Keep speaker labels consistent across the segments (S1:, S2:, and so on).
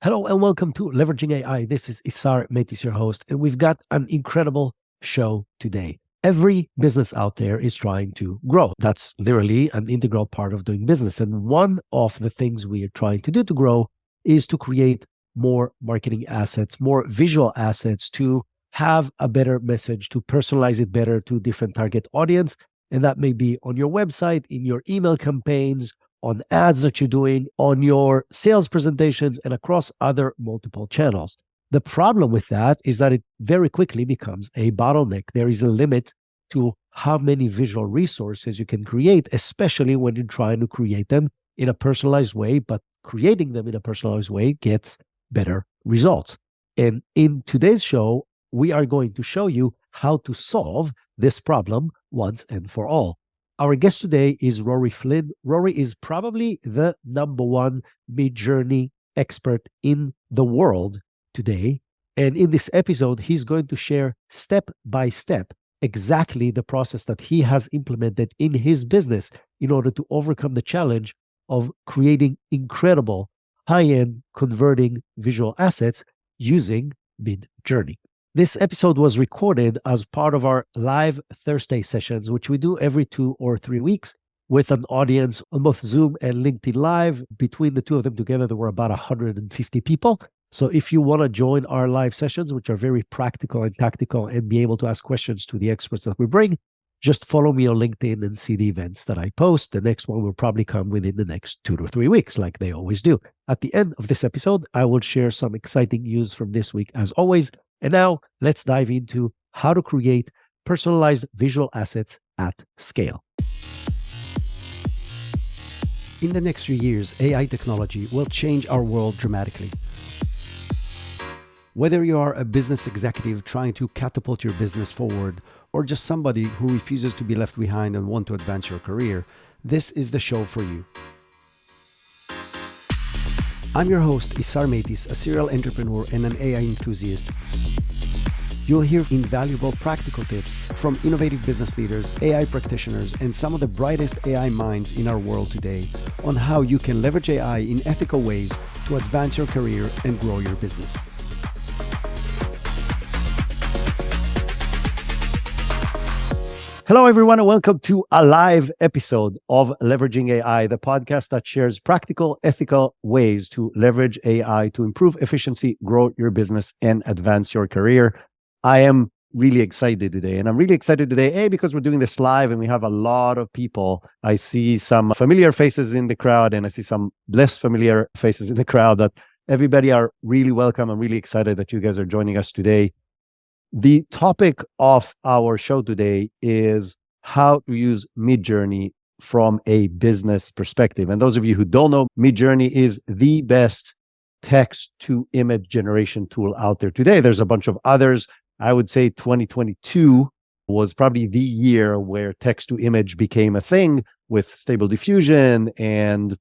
S1: Hello and welcome to Leveraging AI. This is Isar Metis, your host, and we've got an incredible show today. Every business out there is trying to grow. That's literally an integral part of doing business. And one of the things we are trying to do to grow is to create more marketing assets, more visual assets to have a better message, to personalize it better to different target audience. And that may be on your website, in your email campaigns, on ads that you're doing, on your sales presentations, and across other multiple channels. The problem with that is that it very quickly becomes a bottleneck. There is a limit to how many visual resources you can create, especially when you're trying to create them in a personalized way, but creating them in a personalized way gets better results. And in today's show, we are going to show you how to solve this problem once and for all. Our guest today is Rory Flynn. Rory is probably the number one Midjourney expert in the world today. And in this episode, he's going to share step by step exactly the process that he has implemented in his business in order to overcome the challenge of creating incredible high-end converting visual assets using Midjourney. This episode was recorded as part of our live Thursday sessions, which we do every 2 or 3 weeks with an audience on both Zoom and LinkedIn Live. Between the two of them together, there were about 150 people. So if you want to join our live sessions, which are very practical and tactical, and be able to ask questions to the experts that we bring, just follow me on LinkedIn and see the events that I post. The next one will probably come within the next 2 to 3 weeks, like they always do. At the end of this episode, I will share some exciting news from this week, as always. And now let's dive into how to create personalized visual assets at scale. In the next few years, AI technology will change our world dramatically. Whether you are a business executive trying to catapult your business forward, or just somebody who refuses to be left behind and want to advance your career, this is the show for you. I'm your host, Isar Metis, a serial entrepreneur and an AI enthusiast. You'll hear invaluable practical tips from innovative business leaders, AI practitioners, and some of the brightest AI minds in our world today on how you can leverage AI in ethical ways to advance your career and grow your business. Hello, everyone, and welcome to a live episode of Leveraging AI, the podcast that shares practical, ethical ways to leverage AI to improve efficiency, grow your business, and advance your career. I am really excited today, and I'm really excited today, because we're doing this live and we have a lot of people. I see some familiar faces in the crowd, and I see some less familiar faces in the crowd. That everybody are really welcome. I'm really excited that you guys are joining us today. The topic of our show today is how to use Midjourney from a business perspective. And those of you who don't know, Midjourney is the best text to image generation tool out there today. There's a bunch of others. I would say 2022 was probably the year where text to image became a thing with Stable Diffusion and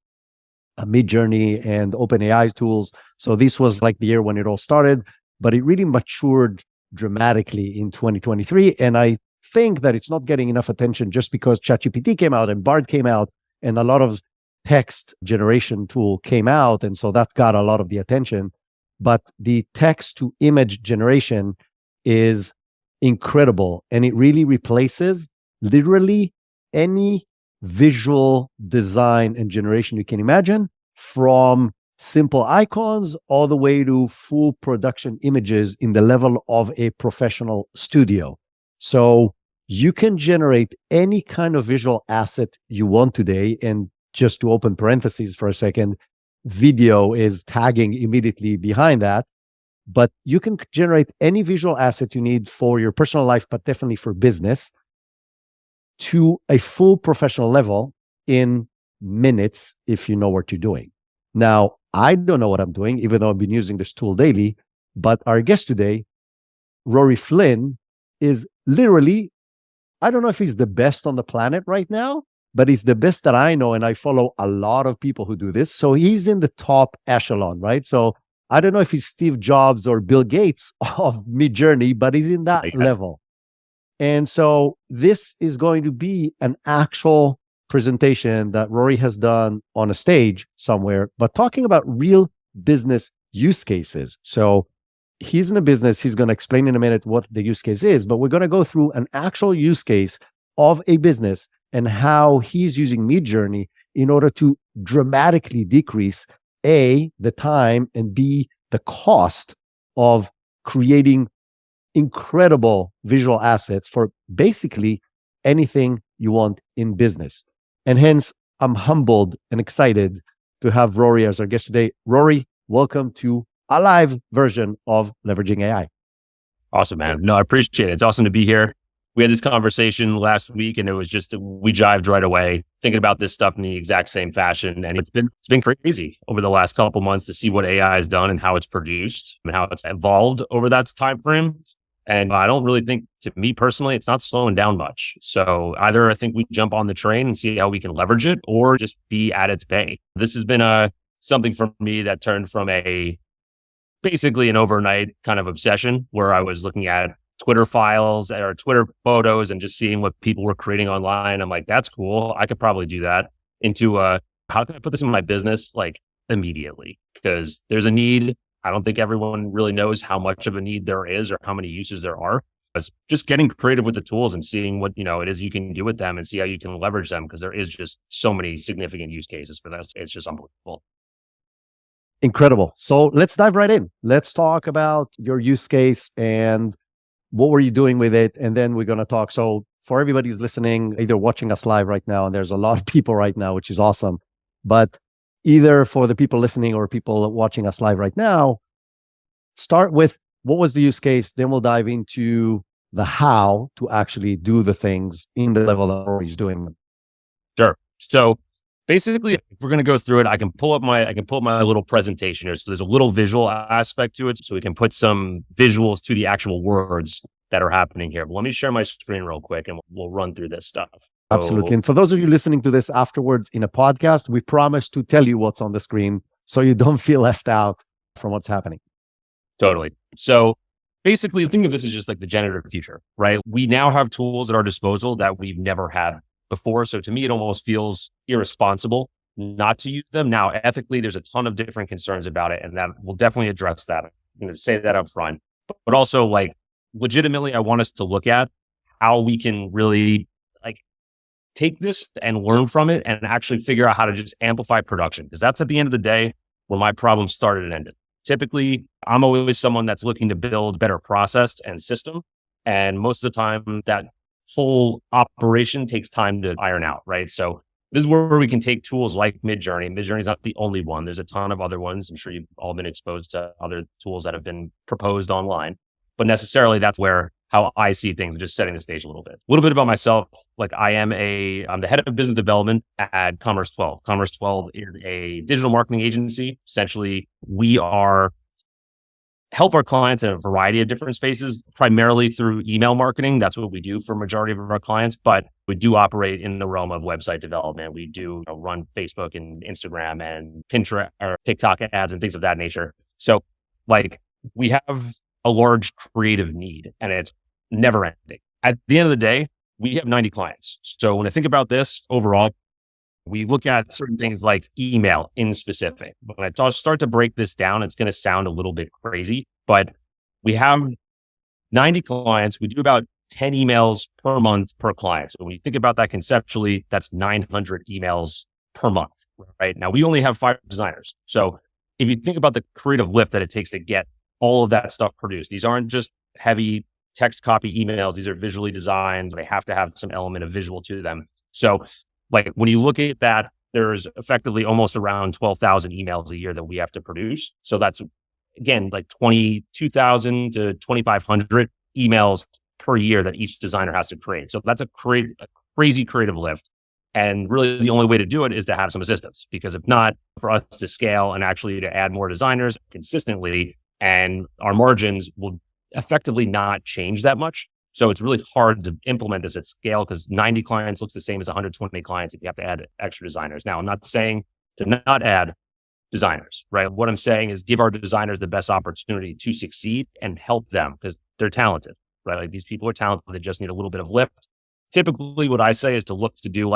S1: Midjourney and OpenAI tools. So this was like the year when it all started, but it really matured dramatically in 2023. And I think that it's not getting enough attention just because ChatGPT came out and Bard came out and a lot of text generation tool came out. And so that got a lot of the attention. But the text to image generation is incredible. And it really replaces literally any visual design and generation you can imagine, from simple icons all the way to full production images in the level of a professional studio. So you can generate any kind of visual asset you want today. And just to open parentheses for a second, video is tagging immediately behind that. But you can generate any visual asset you need for your personal life, but definitely for business, to a full professional level in minutes if you know what you're doing. Now, I don't know what I'm doing, even though I've been using this tool daily, but our guest today, Rory Flynn, is literally, I don't know if he's the best on the planet right now, but he's the best that I know, and I follow a lot of people who do this. So he's in the top echelon, right? So I don't know if he's Steve Jobs or Bill Gates of Midjourney, but he's in that level. And so this is going to be an actual presentation that Rory has done on a stage somewhere, but talking about real business use cases. So he's in a business. He's going to explain in a minute what the use case is, but we're going to go through an actual use case of a business and how he's using Midjourney in order to dramatically decrease A, the time, and B, the cost of creating incredible visual assets for basically anything you want in business. And hence, I'm humbled and excited to have Rory as our guest today. Rory, welcome to a live version of Leveraging AI.
S2: Awesome, man. No, I appreciate it. It's awesome to be here. We had this conversation last week and it was just, we jived right away thinking about this stuff in the exact same fashion. And it's been crazy over the last couple months to see what AI has done and how it's produced and how it's evolved over that time frame. And I don't really think, to me personally, it's not slowing down much. So either I think we jump on the train and see how we can leverage it or just be at its bay. This has been something for me that turned from basically an overnight kind of obsession where I was looking at Twitter files or Twitter photos and just seeing what people were creating online. I'm like, that's cool. I could probably do that into how can I put this in my business like immediately? Because there's a need. I don't think everyone really knows how much of a need there is or how many uses there are. It's just getting creative with the tools and seeing what, it is you can do with them and see how you can leverage them because there is just so many significant use cases for this. It's just unbelievable.
S1: Incredible. So let's dive right in. Let's talk about your use case and what were you doing with it? And then we're going to talk. So for everybody who's listening, either watching us live right now, and there's a lot of people right now, which is awesome. But either for the people listening or people watching us live right now, start with what was the use case? Then we'll dive into the how to actually do the things in the level that Rory's doing them.
S2: Sure. So basically, if we're going to go through it, I can pull up my little presentation here. So there's a little visual aspect to it. So we can put some visuals to the actual words that are happening here. But let me share my screen real quick and we'll run through this stuff.
S1: Absolutely. And for those of you listening to this afterwards in a podcast, we promise to tell you what's on the screen so you don't feel left out from what's happening.
S2: Totally. So basically, think of this as just like the generative future, right? We now have tools at our disposal that we've never had before. So to me, it almost feels irresponsible not to use them. Now, ethically, there's a ton of different concerns about it, and that we'll definitely address that. I'm going to say that up front. But also, like, legitimately, I want us to look at how we can really take this and learn from it and actually figure out how to just amplify production. Because that's at the end of the day where my problem started and ended. Typically, I'm always someone that's looking to build better process and system. And most of the time that whole operation takes time to iron out, right? So this is where we can take tools like Midjourney. Midjourney is not the only one. There's a ton of other ones. I'm sure you've all been exposed to other tools that have been proposed online. But necessarily that's where how I see things, just setting the stage a little bit. A little bit about myself. Like I'm the head of business development at Commerce 12. Commerce 12 is a digital marketing agency. Essentially, we help our clients in a variety of different spaces, primarily through email marketing. That's what we do for majority of our clients, but we do operate in the realm of website development. We do run Facebook and Instagram and Pinterest or TikTok ads and things of that nature. So we have a large creative need and it's never ending. At the end of the day, we have 90 clients. So when I think about this overall, we look at certain things like email in specific. When I start to break this down, it's going to sound a little bit crazy, but we have 90 clients. We do about 10 emails per month per client. So when you think about that conceptually, that's 900 emails per month, right? Now we only have 5 designers. So if you think about the creative lift that it takes to get all of that stuff produced, these aren't just heavy text copy emails. These are visually designed. They have to have some element of visual to them. So when you look at that, there's effectively almost around 12,000 emails a year that we have to produce. So that's, again, 22,000 to 2,500 emails per year that each designer has to create. So that's a crazy creative lift. And really the only way to do it is to have some assistance, because if not, for us to scale and actually to add more designers consistently, and our margins will effectively not change that much. So it's really hard to implement this at scale because 90 clients looks the same as 120 clients if you have to add extra designers. Now, I'm not saying to not add designers, right? What I'm saying is give our designers the best opportunity to succeed and help them because they're talented, right? These people are talented. They just need a little bit of lift. Typically, what I say is to look to do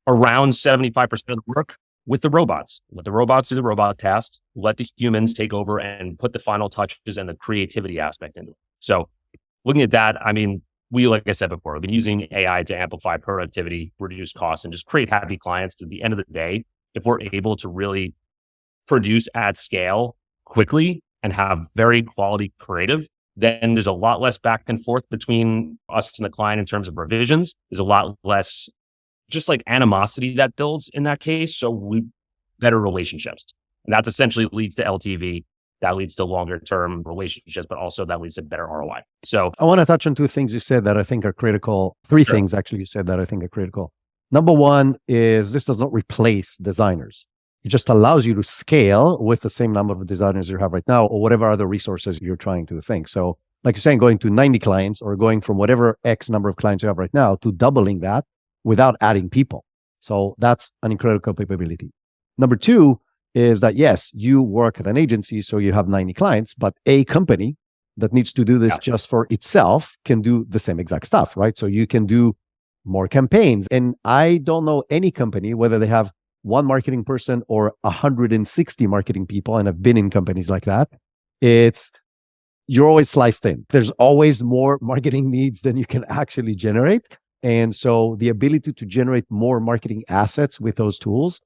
S2: around 75% of the work with the robots. Let the robots do the robot tasks. Let the humans take over and put the final touches and the creativity aspect into it. So looking at that, I mean, we, like I said before, we've been using AI to amplify productivity, reduce costs, and just create happy clients. At the end of the day, if we're able to really produce at scale quickly and have very quality creative, then there's a lot less back and forth between us and the client in terms of revisions. There's a lot less just like animosity that builds in that case. So we better relationships. And that essentially leads to LTV. That leads to longer term relationships, but also that leads to better ROI. So
S1: I want to touch on two things you said that I think are critical. Three things actually you said that I think are critical. Number one is this does not replace designers. It just allows you to scale with the same number of designers you have right now or whatever other resources you're trying to think. So like you're saying, going to 90 clients or going from whatever X number of clients you have right now to doubling that without adding people. So that's an incredible capability. Number two is that, yes, you work at an agency, so you have 90 clients, but a company that needs to do this just for itself can do the same exact stuff, right? So you can do more campaigns. And I don't know any company, whether they have one marketing person or 160 marketing people, and I've been in companies like that, you're always sliced in. There's always more marketing needs than you can actually generate. And so the ability to generate more marketing assets with those tools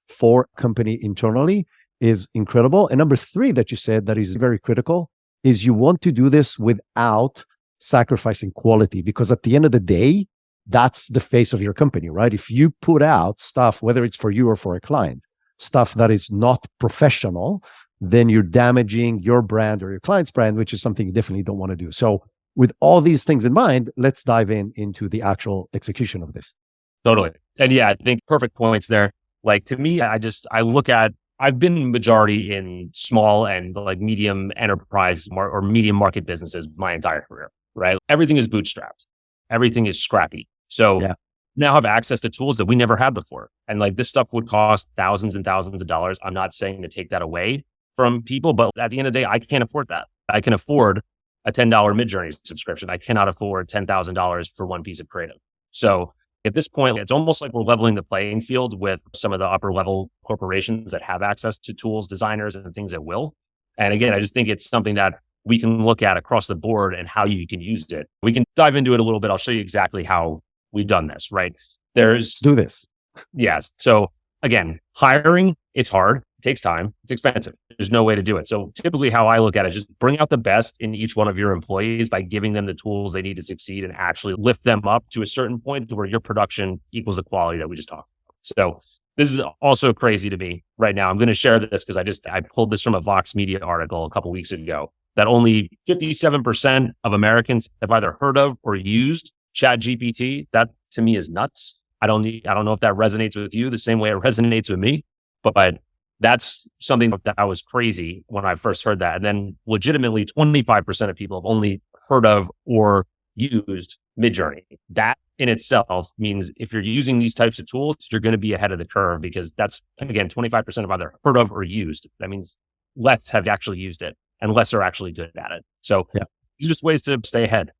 S1: for company internally is incredible. And number three that you said that is very critical is you want to do this without sacrificing quality, because at the end of the day, that's the face of your company, right? If you put out stuff, whether it's for you or for a client, stuff that is not professional, then you're damaging your brand or your client's brand, which is something you definitely don't want to do. So with all these things in mind, let's dive into the actual execution of this.
S2: Totally. And yeah, I think perfect points there. Like to me, I've been majority in small and like medium enterprise or medium market businesses my entire career, right? Everything is bootstrapped. Everything is scrappy. So now have access to tools that we never had before. And like this stuff would cost thousands and thousands of dollars. I'm not saying to take that away from people, but at the end of the day, I can't afford that. I can afford a $10 Midjourney subscription. I cannot afford $10,000 for one piece of creative. So at this point, it's almost like we're leveling the playing field with some of the upper level corporations that have access to tools, designers, and things that will. And again, I just think it's something that we can look at across the board and how you can use it. We can dive into it a little bit. I'll show you exactly how we've done this, right?
S1: Let's do this.
S2: Yes. So again, hiring, it's hard. It takes time. It's expensive. There's no way to do it. So typically how I look at it is just bring out the best in each one of your employees by giving them the tools they need to succeed and actually lift them up to a certain point to where your production equals the quality that we just talked about. So this is also crazy to me right now. I'm going to share this because I pulled this from a Vox Media article a couple of weeks ago that only 57% of Americans have either heard of or used ChatGPT. That to me is nuts. I don't know if that resonates with you the same way it resonates with me, but that's something that was crazy when I first heard that. And then legitimately 25% of people have only heard of or used Midjourney. That in itself means if you're using these types of tools, you're going to be ahead of the curve because that's, again, 25% have either heard of or used. That means less have actually used it and less are actually good at it. So these are just ways to stay ahead,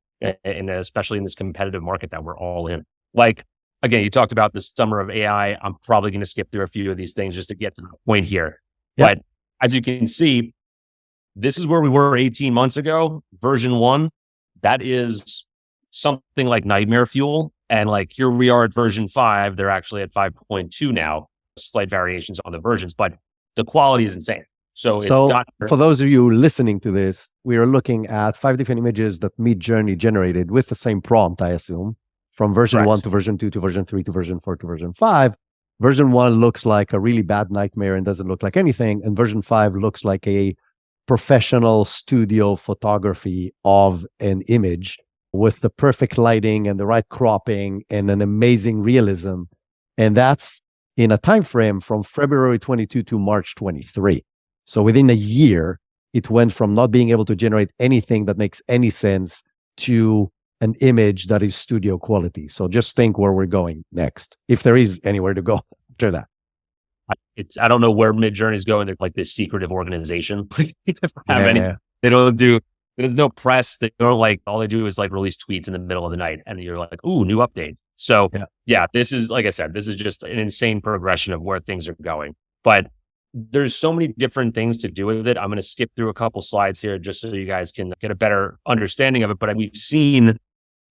S2: and especially in this competitive market that we're all in. Like, again, you talked about the summer of AI. I'm probably going to skip through a few of these things just to get to the point here. But as you can see, this is where we were 18 months ago. Version 1, that is something like nightmare fuel. And like here we are at version 5. They're actually at 5.2 now. Slight variations on the versions, but the quality is insane. So
S1: for those of you listening to this, we are looking at 5 different images that Midjourney generated with the same prompt, I assume, from version 1 to version 2 to version 3 to version 4 to version 5. Version 1 looks like a really bad nightmare and doesn't look like anything. And version 5 looks like a professional studio photography of an image with the perfect lighting and the right cropping and an amazing realism. And that's in a time frame from February 22 to March 23. So within a year, it went from not being able to generate anything that makes any sense to an image that is studio quality. So just think where we're going next, if there is anywhere to go after that.
S2: I don't know where Midjourney is going. They're like this secretive organization. They don't do, there's no press. They don't all they do is like release tweets in the middle of the night. And you're like, ooh, new update. So yeah, this is, like I said, this is just an insane progression of where things are going. But there's so many different things to do with it. I'm going to skip through a couple slides here just so you guys can get a better understanding of it. But we've seen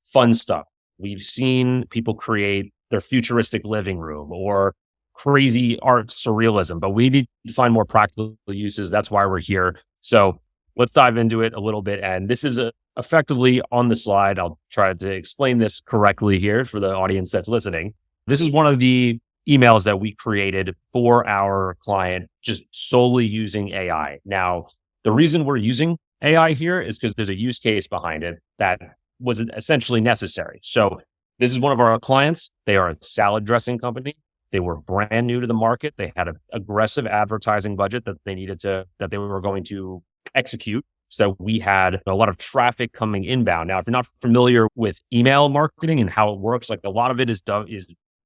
S2: fun stuff. We've seen people create their futuristic living room or crazy art surrealism, but we need to find more practical uses. That's why we're here. So let's dive into it a little bit. And this is effectively on the slide. I'll try to explain this correctly here for the audience that's listening. This is one of the emails that we created for our client, just solely using AI. Now, the reason we're using AI here is because there's a use case behind it that was essentially necessary. So this is one of our clients. They are a salad dressing company. They were brand new to the market. They had an aggressive advertising budget that they were going to execute. So we had a lot of traffic coming inbound. Now, if you're not familiar with email marketing and how it works, like a lot of it is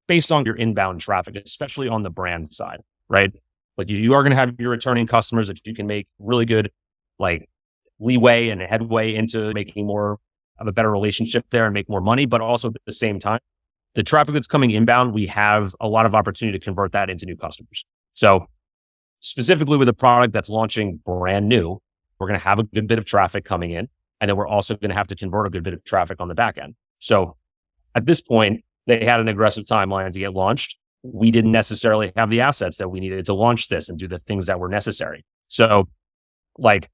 S2: based on your inbound traffic, especially on the brand side, right? Like you are going to have your returning customers that you can make really good, like leeway and headway into making more of a better relationship there and make more money. But also at the same time, the traffic that's coming inbound, we have a lot of opportunity to convert that into new customers. So specifically with a product that's launching brand new, we're going to have a good bit of traffic coming in. And then we're also going to have to convert a good bit of traffic on the back end. So at this point, they had an aggressive timeline to get launched. We didn't necessarily have the assets that we needed to launch this and do the things that were necessary. So like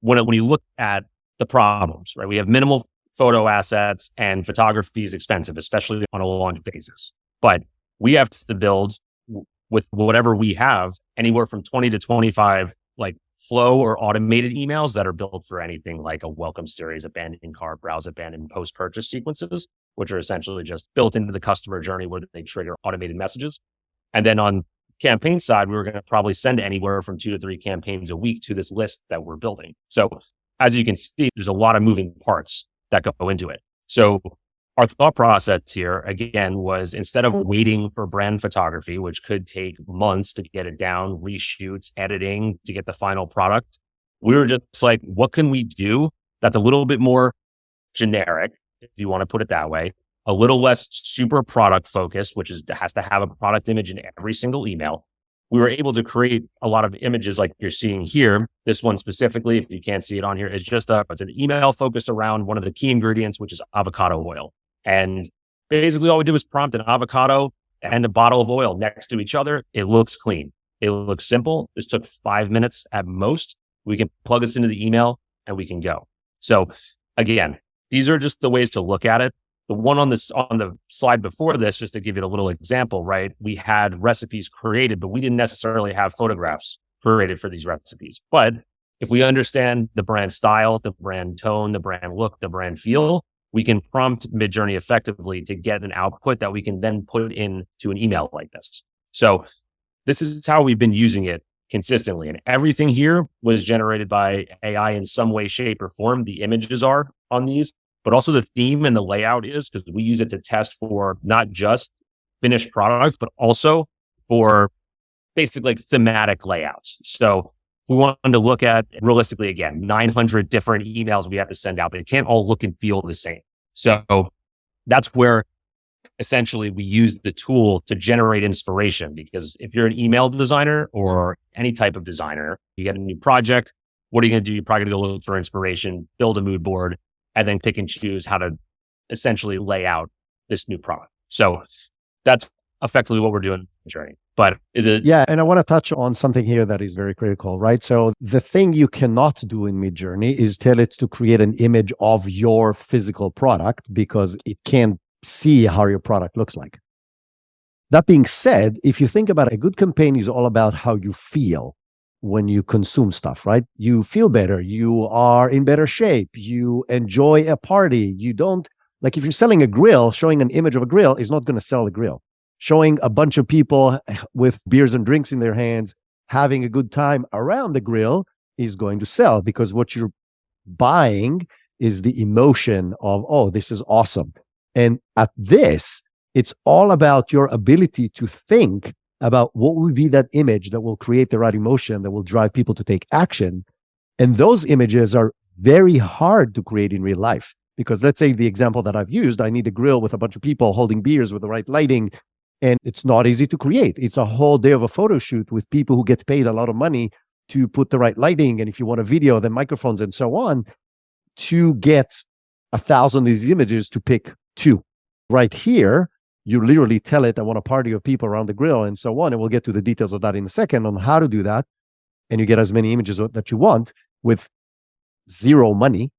S2: when you look at the problems, right, we have minimal photo assets and photography is expensive, especially on a launch basis. But we have to build with whatever we have anywhere from 20 to 25 like flow or automated emails that are built for anything like a welcome series, abandoned cart, browse abandoned, post-purchase sequences, which are essentially just built into the customer journey where they trigger automated messages. And then on campaign side, we were going to probably send anywhere from 2 to 3 campaigns a week to this list that we're building. So as you can see, there's a lot of moving parts that go into it. So our thought process here, again, was instead of waiting for brand photography, which could take months to get it down, reshoots, editing to get the final product, we were just like, what can we do that's a little bit more generic, if you want to put it that way, a little less super product focused, which has to have a product image in every single email. We were able to create a lot of images like you're seeing here. This one specifically, if you can't see it on here, is just it's an email focused around one of the key ingredients, which is avocado oil. And basically all we did was prompt an avocado and a bottle of oil next to each other. It looks clean. It looks simple. This took 5 minutes at most. We can plug this into the email and we can go. So again, these are just the ways to look at it. The one on the slide before this, just to give you a little example, right? We had recipes created, but we didn't necessarily have photographs created for these recipes. But if we understand the brand style, the brand tone, the brand look, the brand feel, we can prompt Midjourney effectively to get an output that we can then put into an email like this. So this is how we've been using it consistently. And everything here was generated by AI in some way, shape, or form. The images are on these, but also the theme and the layout is, because we use it to test for not just finished products, but also for basically like thematic layouts. So we wanted to look at realistically, again, 900 different emails we have to send out, but it can't all look and feel the same. So that's where essentially we use the tool to generate inspiration, because if you're an email designer or any type of designer, you get a new project, what are you going to do? You're probably going to go look for inspiration, build a mood board, and then pick and choose how to essentially lay out this new product. So that's effectively what we're doing in the journey. But is it?
S1: Yeah. And I want to touch on something here that is very critical, right? So the thing you cannot do in Midjourney is tell it to create an image of your physical product, because it can't see how your product looks like. That being said, if you think about it, a good campaign is all about how you feel when you consume stuff, right? You feel better. You are in better shape. You enjoy a party. You don't, like if you're selling a grill, showing an image of a grill is not going to sell a grill. Showing a bunch of people with beers and drinks in their hands, having a good time around the grill is going to sell, because what you're buying is the emotion of, oh, this is awesome. And at this, it's all about your ability to think about what would be that image that will create the right emotion, that will drive people to take action. And those images are very hard to create in real life, Because let's say the example that I've used, I need a grill with a bunch of people holding beers with the right lighting. And it's not easy to create. It's a whole day of a photo shoot with people who get paid a lot of money to put the right lighting. And if you want a video, then microphones and so on, to get 1,000 of these images to pick 2. Right here, you literally tell it, I want a party of people around the grill and so on. And we'll get to the details of that in a second on how to do that. And you get as many images that you want with zero money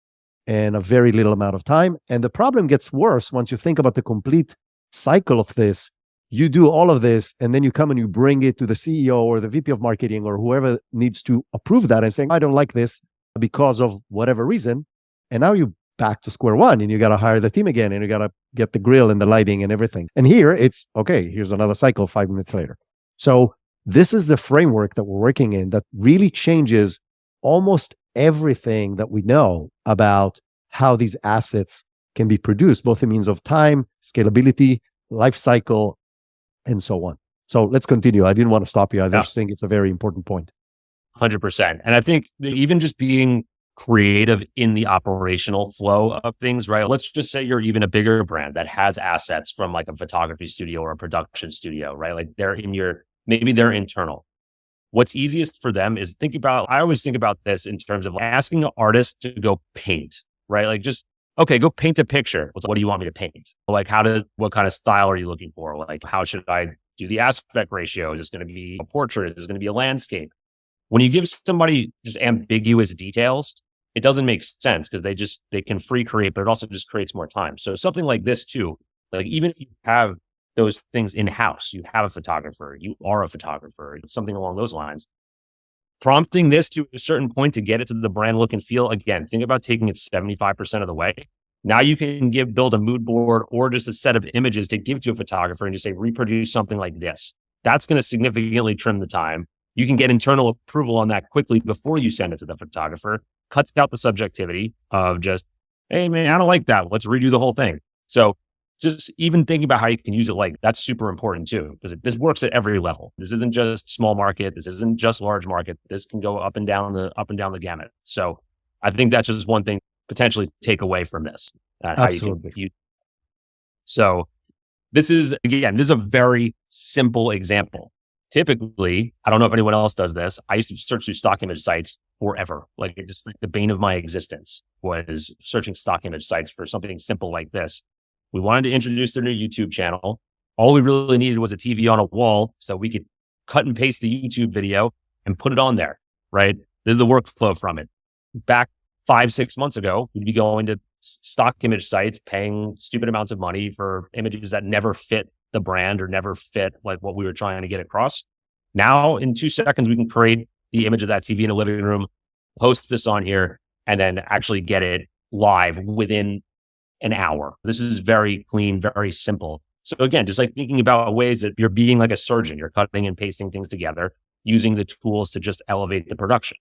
S1: and a very little amount of time. And the problem gets worse once you think about the complete cycle of this. You do all of this, and then you come and you bring it to the CEO or the VP of marketing or whoever needs to approve that and saying, I don't like this because of whatever reason. And now you're back to square one and you got to hire the team again and you got to get the grill and the lighting and everything. And here it's, okay, here's another cycle 5 minutes later. So this is the framework that we're working in that really changes almost everything that we know about how these assets can be produced, both in means of time, scalability, life cycle, and so on. So let's continue. I didn't want to stop you. I just think it's a very important point.
S2: 100%. And I think even just being creative in the operational flow of things, right? Let's just say you're even a bigger brand that has assets from like a photography studio or a production studio, right? Like maybe they're internal. What's easiest for them is I always think about this in terms of asking an artist to go paint, right? Like okay, go paint a picture. What do you want me to paint? Like what kind of style are you looking for? Like how should I do the aspect ratio? Is this going to be a portrait? Is this going to be a landscape? When you give somebody just ambiguous details, it doesn't make sense because they can free create, but it also just creates more time. So something like this too, like even if you have those things in-house, you have a photographer, you are a photographer, something along those lines. Prompting this to a certain point to get it to the brand look and feel, again, think about taking it 75% of the way. Now you can build a mood board or just a set of images to give to a photographer and just say, reproduce something like this. That's going to significantly trim the time. You can get internal approval on that quickly before you send it to the photographer. Cuts out the subjectivity of just, hey man, I don't like that. Let's redo the whole thing. So just even thinking about how you can use it, like that's super important too, because this works at every level. This isn't just small market. This isn't just large market. This can go up and down the gamut. So I think that's just one thing potentially take away from this.
S1: Absolutely.
S2: So this is a very simple example. Typically, I don't know if anyone else does this. I used to search through stock image sites forever. Like just like the bane of my existence was searching stock image sites for something simple like this. We wanted to introduce their new YouTube channel. All we really needed was a TV on a wall so we could cut and paste the YouTube video and put it on there, right? This is the workflow from it. Back 5-6 months ago, we'd be going to stock image sites, paying stupid amounts of money for images that never fit the brand or never fit like what we were trying to get across. Now, in 2 seconds, we can create the image of that TV in a living room, post this on here, and then actually get it live within an hour. This is very clean, very simple. So again, just like thinking about ways that you're being like a surgeon, you're cutting and pasting things together, using the tools to just elevate the production.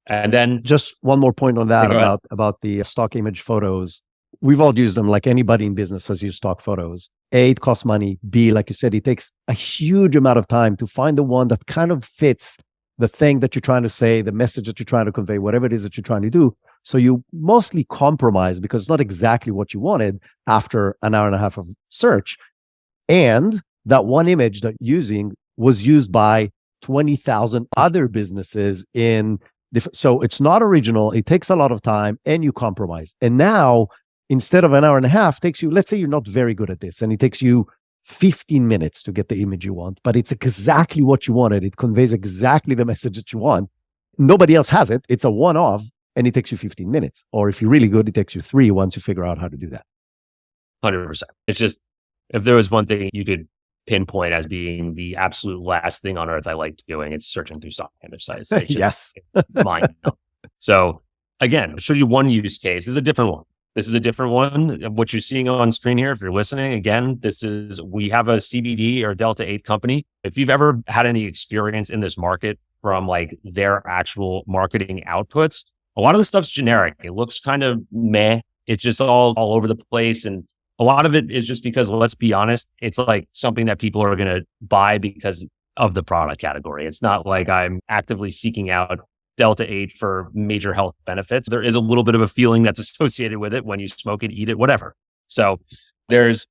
S2: And then
S1: just one more point on that about the stock image photos. We've all used them, like anybody in business has used stock photos. A, it costs money. B, like you said, it takes a huge amount of time to find the one that kind of fits the thing that you're trying to say, the message that you're trying to convey, whatever it is that you're trying to do. So you mostly compromise because it's not exactly what you wanted after an hour and a half of search. And that one image that you're using was used by 20,000 other businesses so it's not original. It takes a lot of time and you compromise. And now, instead of an hour and a half, takes you, let's say you're not very good at this and it takes you 15 minutes to get the image you want, but it's exactly what you wanted. It conveys exactly the message that you want. Nobody else has it. It's a one-off and it takes you 15 minutes. Or if you're really good, it takes you 3 once you figure out how to do that.
S2: 100%. It's just, if there was one thing you could pinpoint as being the absolute last thing on earth I like doing, it's searching through stock image sites.
S1: Yes.
S2: Mine. So again, I'll show you one use case. This is a different one. This is a different one. What you're seeing on screen here, if you're listening, again, we have a CBD or Delta 8 company. If you've ever had any experience in this market from like their actual marketing outputs, a lot of the stuff's generic. It looks kind of meh. It's just all over the place. And a lot of it is just because, let's be honest, it's like something that people are going to buy because of the product category. It's not like I'm actively seeking out Delta 8 for major health benefits. There is a little bit of a feeling that's associated with it when you smoke it, eat it, whatever. So there's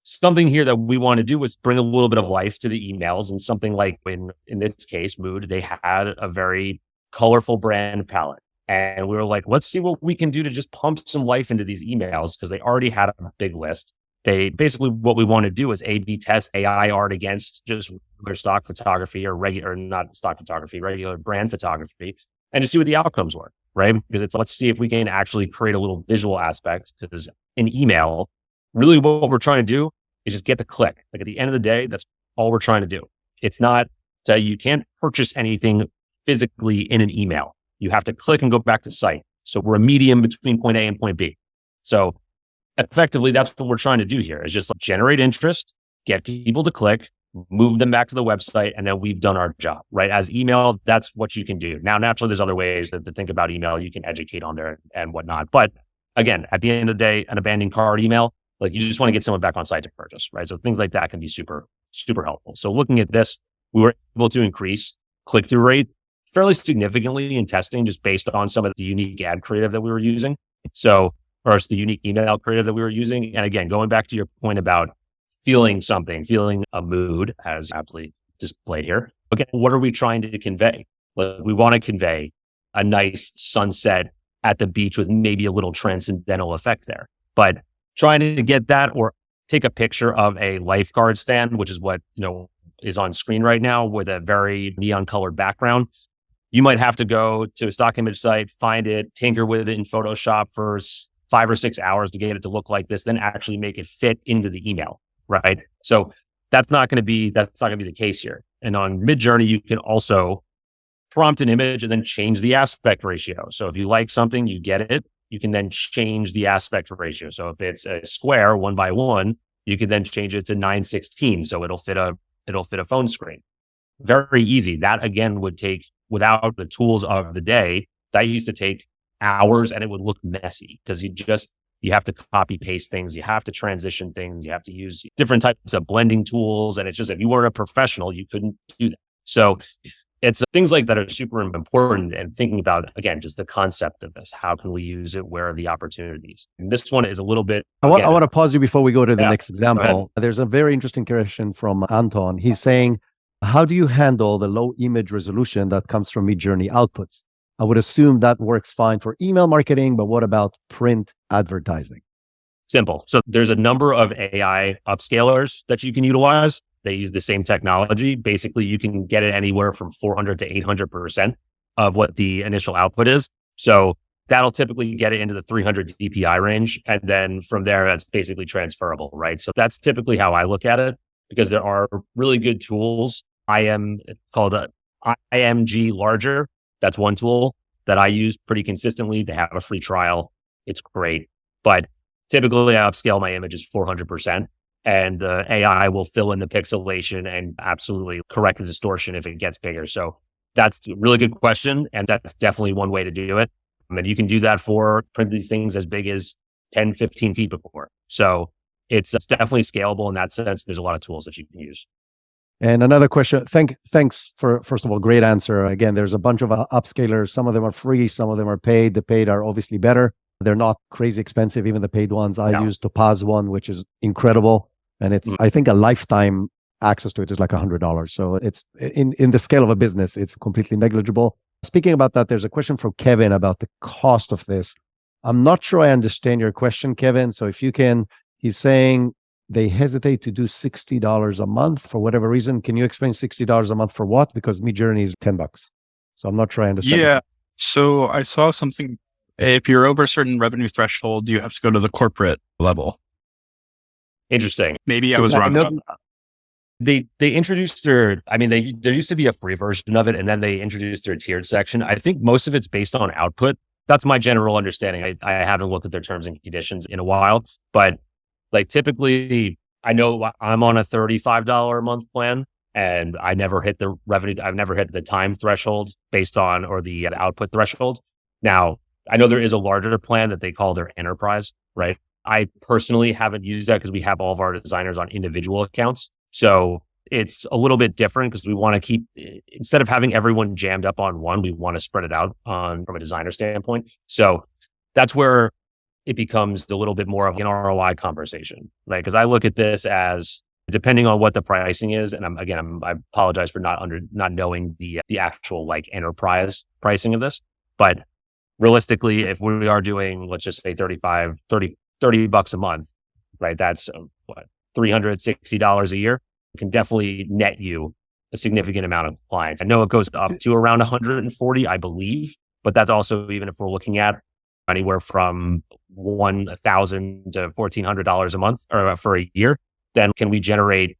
S2: something here that we want to do is bring a little bit of life to the emails, and something like in this case, Mood, they had a very colorful brand palette. And we were like, let's see what we can do to just pump some life into these emails, because they already had a big list. They basically, what we want to do is A/B test AI art against just regular stock photography or not stock photography, regular brand photography, and to see what the outcomes were, right? Because it's, let's see if we can actually create a little visual aspect, because in email, really what we're trying to do is just get the click. Like at the end of the day, that's all we're trying to do. It's not that you can't purchase anything physically in an email. You have to click and go back to site. So we're a medium between point A and point B. So effectively, that's what we're trying to do here, is just like generate interest, get people to click, move them back to the website, and then we've done our job, right? As email, that's what you can do. Now, naturally, there's other ways to think about email. You can educate on there and whatnot. But again, at the end of the day, an abandoned cart email, like you just want to get someone back on site to purchase, right? So things like that can be super, super helpful. So looking at this, we were able to increase click-through rate fairly significantly in testing, just based on some of the unique ad creative that we were using. So, or the unique email creative that we were using. And again, going back to your point about feeling something, feeling a mood, as aptly displayed here. Okay, what are we trying to convey? Well, we want to convey a nice sunset at the beach with maybe a little transcendental effect there. But trying to get that, or take a picture of a lifeguard stand, which is what, is on screen right now, with a very neon colored background. You might have to go to a stock image site, find it, tinker with it in Photoshop for 5 or 6 hours to get it to look like this, then actually make it fit into the email, right? So that's not going to be the case here. And on Midjourney, you can also prompt an image and then change the aspect ratio. So if you like something, you get it, you can then change the aspect ratio. So if it's a square 1x1, you can then change it to 9:16, so it'll fit a phone screen. Very easy. That again would take, without the tools of the day, that used to take hours, and it would look messy, because you have to copy paste things, you have to transition things, you have to use different types of blending tools. And it's just, if you weren't a professional, you couldn't do that. So it's things like that are super important, and thinking about, again, just the concept of this. How can we use it? Where are the opportunities? And this one is a little bit...
S1: I want to pause you before we go to the next example. There's a very interesting question from Anton. He's saying, how do you handle the low image resolution that comes from Midjourney outputs? I would assume that works fine for email marketing, but what about print advertising?
S2: Simple. So there's a number of AI upscalers that you can utilize. They use the same technology. Basically, you can get it anywhere from 400 to 800% of what the initial output is. So that'll typically get it into the 300 DPI range. And then from there, that's basically transferable, right? So that's typically how I look at it, because there are really good tools. Called IMG Larger. That's one tool that I use pretty consistently. They have a free trial. It's great. But typically, I upscale my images 400%. And the AI will fill in the pixelation and absolutely correct the distortion if it gets bigger. So that's a really good question. And that's definitely one way to do it. I mean, you can do that for print these things as big as 10, 15 feet before. So it's definitely scalable in that sense. There's a lot of tools that you can use.
S1: And another question. Thanks for, first of all, great answer. Again, there's a bunch of upscalers. Some of them are free. Some of them are paid. The paid are obviously better. They're not crazy expensive, even the paid ones. I use Topaz one, which is incredible. And it's, I think a lifetime access to it is like $100. So it's in the scale of a business, it's completely negligible. Speaking about that, there's a question from Kevin about the cost of this. I'm not sure I understand your question, Kevin. So if you can, he's saying they hesitate to do $60 a month for whatever reason. Can you explain $60 a month for what? Because Midjourney is $10. So I'm not sure I understand.
S3: Yeah. So I saw something. If you're over a certain revenue threshold, you have to go to the corporate level.
S2: Interesting.
S3: Maybe I was wrong.
S2: They introduced there used to be a free version of it, and then they introduced their tiered section. I think most of it's based on output. That's my general understanding. I haven't looked at their terms and conditions in a while, but like typically I know I'm on a $35 a month plan, and I never hit the revenue. I've never hit the time threshold based on, or the output threshold. Now, I know there is a larger plan that they call their enterprise, right? I personally haven't used that because we have all of our designers on individual accounts. So it's a little bit different because we want to keep, instead of having everyone jammed up on one, we want to spread it out from a designer standpoint. So that's where it becomes a little bit more of an ROI conversation, right? Because I look at this as, depending on what the pricing is, and I apologize for not knowing the actual like enterprise pricing of this, but realistically, if we are doing, let's just say $30 a month, right? That's what, $360 a year. It can definitely net you a significant amount of clients. I know it goes up to around 140, I believe, but that's also even if we're looking at anywhere from $1,000 to $1,400 a month or for a year, then can we generate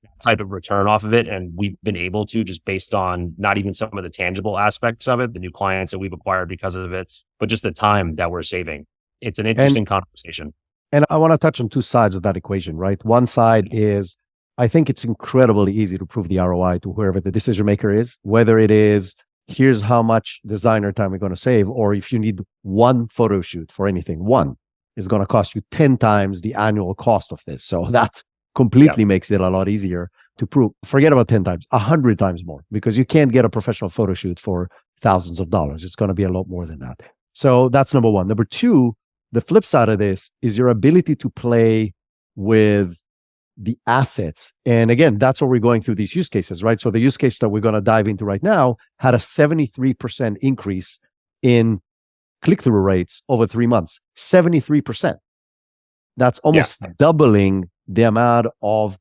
S2: that type of return off of it? And we've been able to, just based on not even some of the tangible aspects of it, the new clients that we've acquired because of it, but just the time that we're saving. It's an interesting conversation.
S1: And I want to touch on two sides of that equation, right? One side is, I think it's incredibly easy to prove the ROI to whoever the decision maker is, whether it is, here's how much designer time we're going to save, or if you need one photo shoot for anything, one is going to cost you 10 times the annual cost of this. So that completely makes it a lot easier to prove. Forget about 10 times, 100 times more, because you can't get a professional photo shoot for thousands of dollars. It's going to be a lot more than that. So that's number one. Number two, the flip side of this is your ability to play with the assets. And again, that's what we're going through these use cases, right? So the use case that we're going to dive into right now had a 73% increase in click-through rates over 3 months. 73%. That's almost doubling the amount of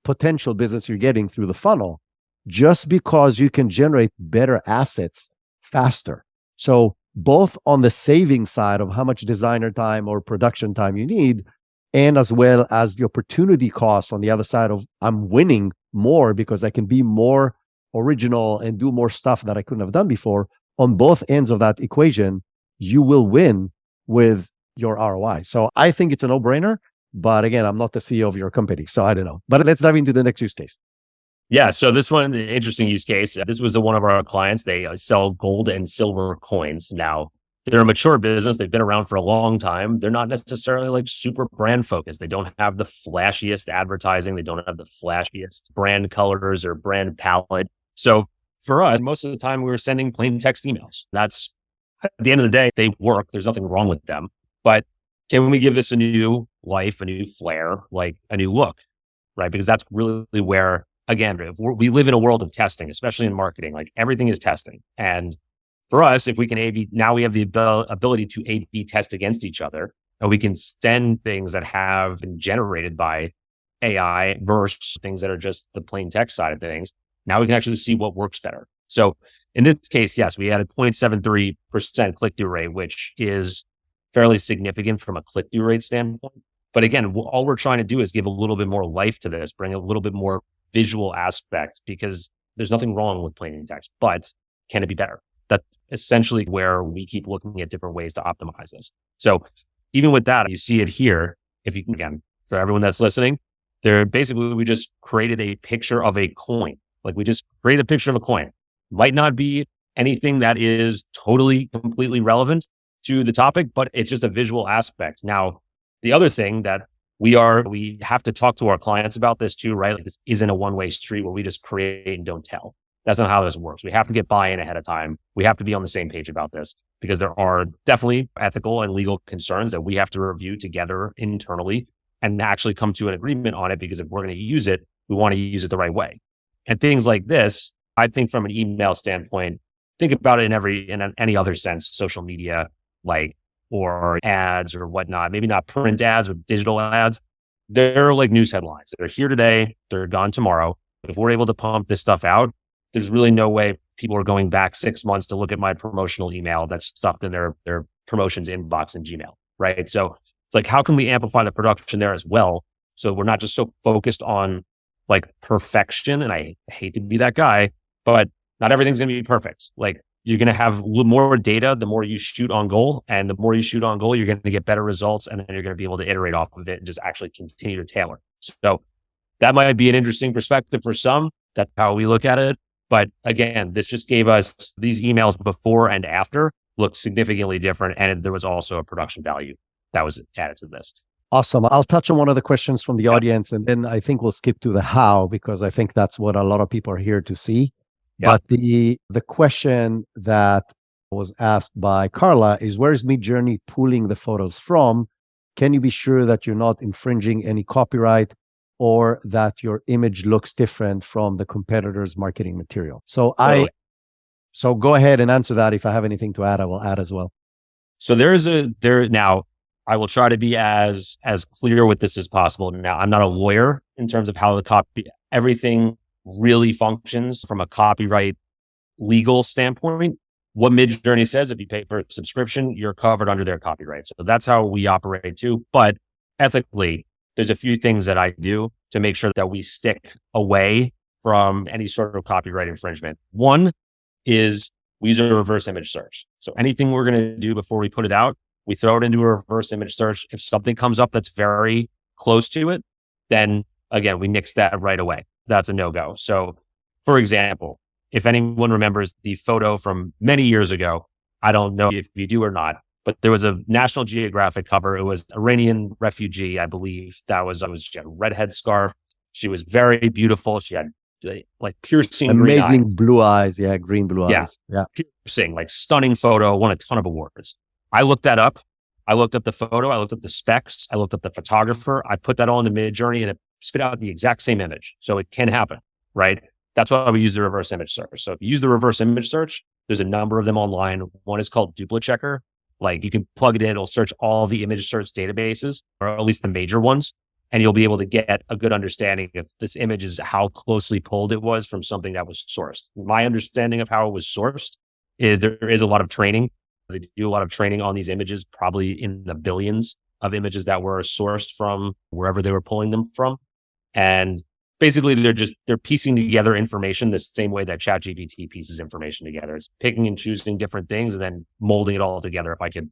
S1: potential business you're getting through the funnel, just because you can generate better assets faster. So both on the saving side of how much designer time or production time you need, and as well as the opportunity cost on the other side of, I'm winning more because I can be more original and do more stuff that I couldn't have done before. On both ends of that equation, you will win with your ROI. So I think it's a no-brainer, but again, I'm not the CEO of your company, so I don't know. But let's dive into the next use case.
S2: Yeah, so this one, interesting use case. This was one of our clients. They sell gold and silver coins. Now, they're a mature business. They've been around for a long time. They're not necessarily like super brand focused. They don't have the flashiest advertising. They don't have the flashiest brand colors or brand palette. So for us, most of the time we were sending plain text emails. That's, at the end of the day, they work. There's nothing wrong with them. But can we give this a new life, a new flair, like a new look, right? Because that's really where, again, if we live in a world of testing, especially in marketing, like everything is testing. And for us, if we can A/B, now we have the ability to A/B test against each other, and we can send things that have been generated by AI versus things that are just the plain text side of things. Now we can actually see what works better. So in this case, yes, we had a 0.73% click-through rate, which is fairly significant from a click-through rate standpoint. But again, all we're trying to do is give a little bit more life to this, bring a little bit more visual aspect, because there's nothing wrong with plain text, but can it be better? That's essentially where we keep looking at different ways to optimize this. So even with that, you see it here. If you can, again, for everyone that's listening, we just created a picture of a coin. Like we just created a picture of a coin. Might not be anything that is totally, completely relevant to the topic, but it's just a visual aspect. Now, the other thing that we have to talk to our clients about this too, right? Like this isn't a one-way street where we just create and don't tell. That's not how this works. We have to get buy-in ahead of time. We have to be on the same page about this because there are definitely ethical and legal concerns that we have to review together internally and actually come to an agreement on it, because if we're going to use it, we want to use it the right way. And things like this, I think from an email standpoint, think about it in any other sense, social media, like, or ads or whatnot, maybe not print ads, but digital ads. They're like news headlines. They're here today, they're gone tomorrow. If we're able to pump this stuff out, there's really no way people are going back 6 months to look at my promotional email that's stuffed in their promotions inbox in Gmail, right? So it's like, how can we amplify the production there as well? So we're not just so focused on like perfection. And I hate to be that guy, but not everything's going to be perfect. Like you're going to have more data, the more you shoot on goal, and the more you shoot on goal, you're going to get better results. And then you're going to be able to iterate off of it and just actually continue to tailor. So that might be an interesting perspective for some. That's how we look at it. But again, this just gave us these emails before and after looked significantly different. And there was also a production value that was added to this.
S1: Awesome. I'll touch on one of the questions from the audience, and then I think we'll skip to the how, because I think that's what a lot of people are here to see.
S2: Yeah.
S1: But the question that was asked by Carla is, where's Midjourney pulling the photos from? Can you be sure that you're not infringing any copyright or that your image looks different from the competitor's marketing material? So so go ahead and answer that. If I have anything to add, I will add as well.
S2: So now I will try to be as clear with this as possible. Now, I'm not a lawyer in terms of how everything really functions from a copyright legal standpoint. What Midjourney says, if you pay for a subscription, you're covered under their copyright. So that's how we operate too. But ethically, there's a few things that I do to make sure that we stick away from any sort of copyright infringement. One is we use a reverse image search. So anything we're going to do before we put it out, we throw it into a reverse image search. If something comes up that's very close to it, then again, we nix that right away. That's a no-go. So for example, if anyone remembers the photo from many years ago, I don't know if you do or not, but there was a National Geographic cover. It was Iranian refugee, I believe. She had a redhead scarf. She was very beautiful. She had like piercing
S1: amazing
S2: green
S1: blue eyes. Yeah, green blue eyes. Yeah.
S2: Piercing, like stunning photo, won a ton of awards. I looked that up. I looked up the photo. I looked up the specs. I looked up the photographer. I put that all into Midjourney and it spit out the exact same image. So it can happen, right? That's why we use the reverse image search. So if you use the reverse image search, there's a number of them online. One is called DupliChecker. Like you can plug it in, it'll search all the image search databases, or at least the major ones. And you'll be able to get a good understanding if this image is how closely pulled it was from something that was sourced. My understanding of how it was sourced is there is a lot of training. They do a lot of training on these images, probably in the billions of images that were sourced from wherever they were pulling them from. And basically they're piecing together information the same way that ChatGPT pieces information together. It's picking and choosing different things and then molding it all together, if I could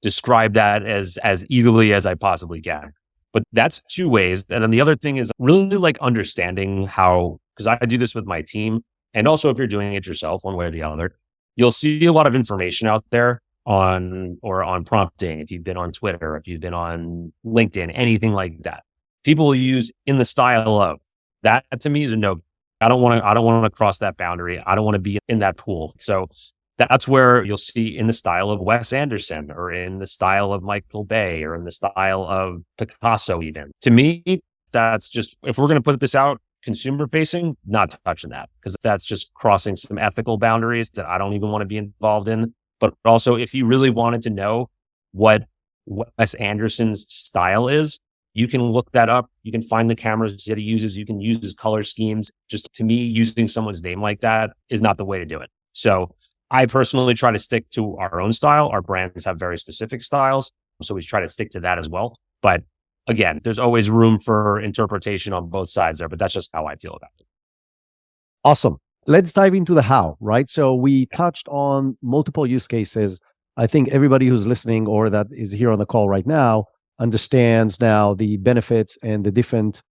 S2: describe that as easily as I possibly can. But that's two ways. And then the other thing is really like understanding how, because I do this with my team. And also if you're doing it yourself, one way or the other, you'll see a lot of information out there on prompting. If you've been on Twitter, if you've been on LinkedIn, anything like that, people will use in the style of. That to me is a no. I don't want to cross that boundary. I don't want to be in that pool. So that's where you'll see in the style of Wes Anderson or in the style of Michael Bay or in the style of Picasso even. To me, that's just, if we're going to put this out consumer facing, not touching that, because that's just crossing some ethical boundaries that I don't even want to be involved in. But also, if you really wanted to know what Wes Anderson's style is, you can look that up. You can find the cameras that he uses. You can use his color schemes. Just to me, using someone's name like that is not the way to do it. So I personally try to stick to our own style. Our brands have very specific styles. So we try to stick to that as well. But again, there's always room for interpretation on both sides there, but that's just how I feel about it.
S1: Awesome. Let's dive into the how, right? So we touched on multiple use cases. I think everybody who's listening or that is here on the call right now understands now the benefits and the different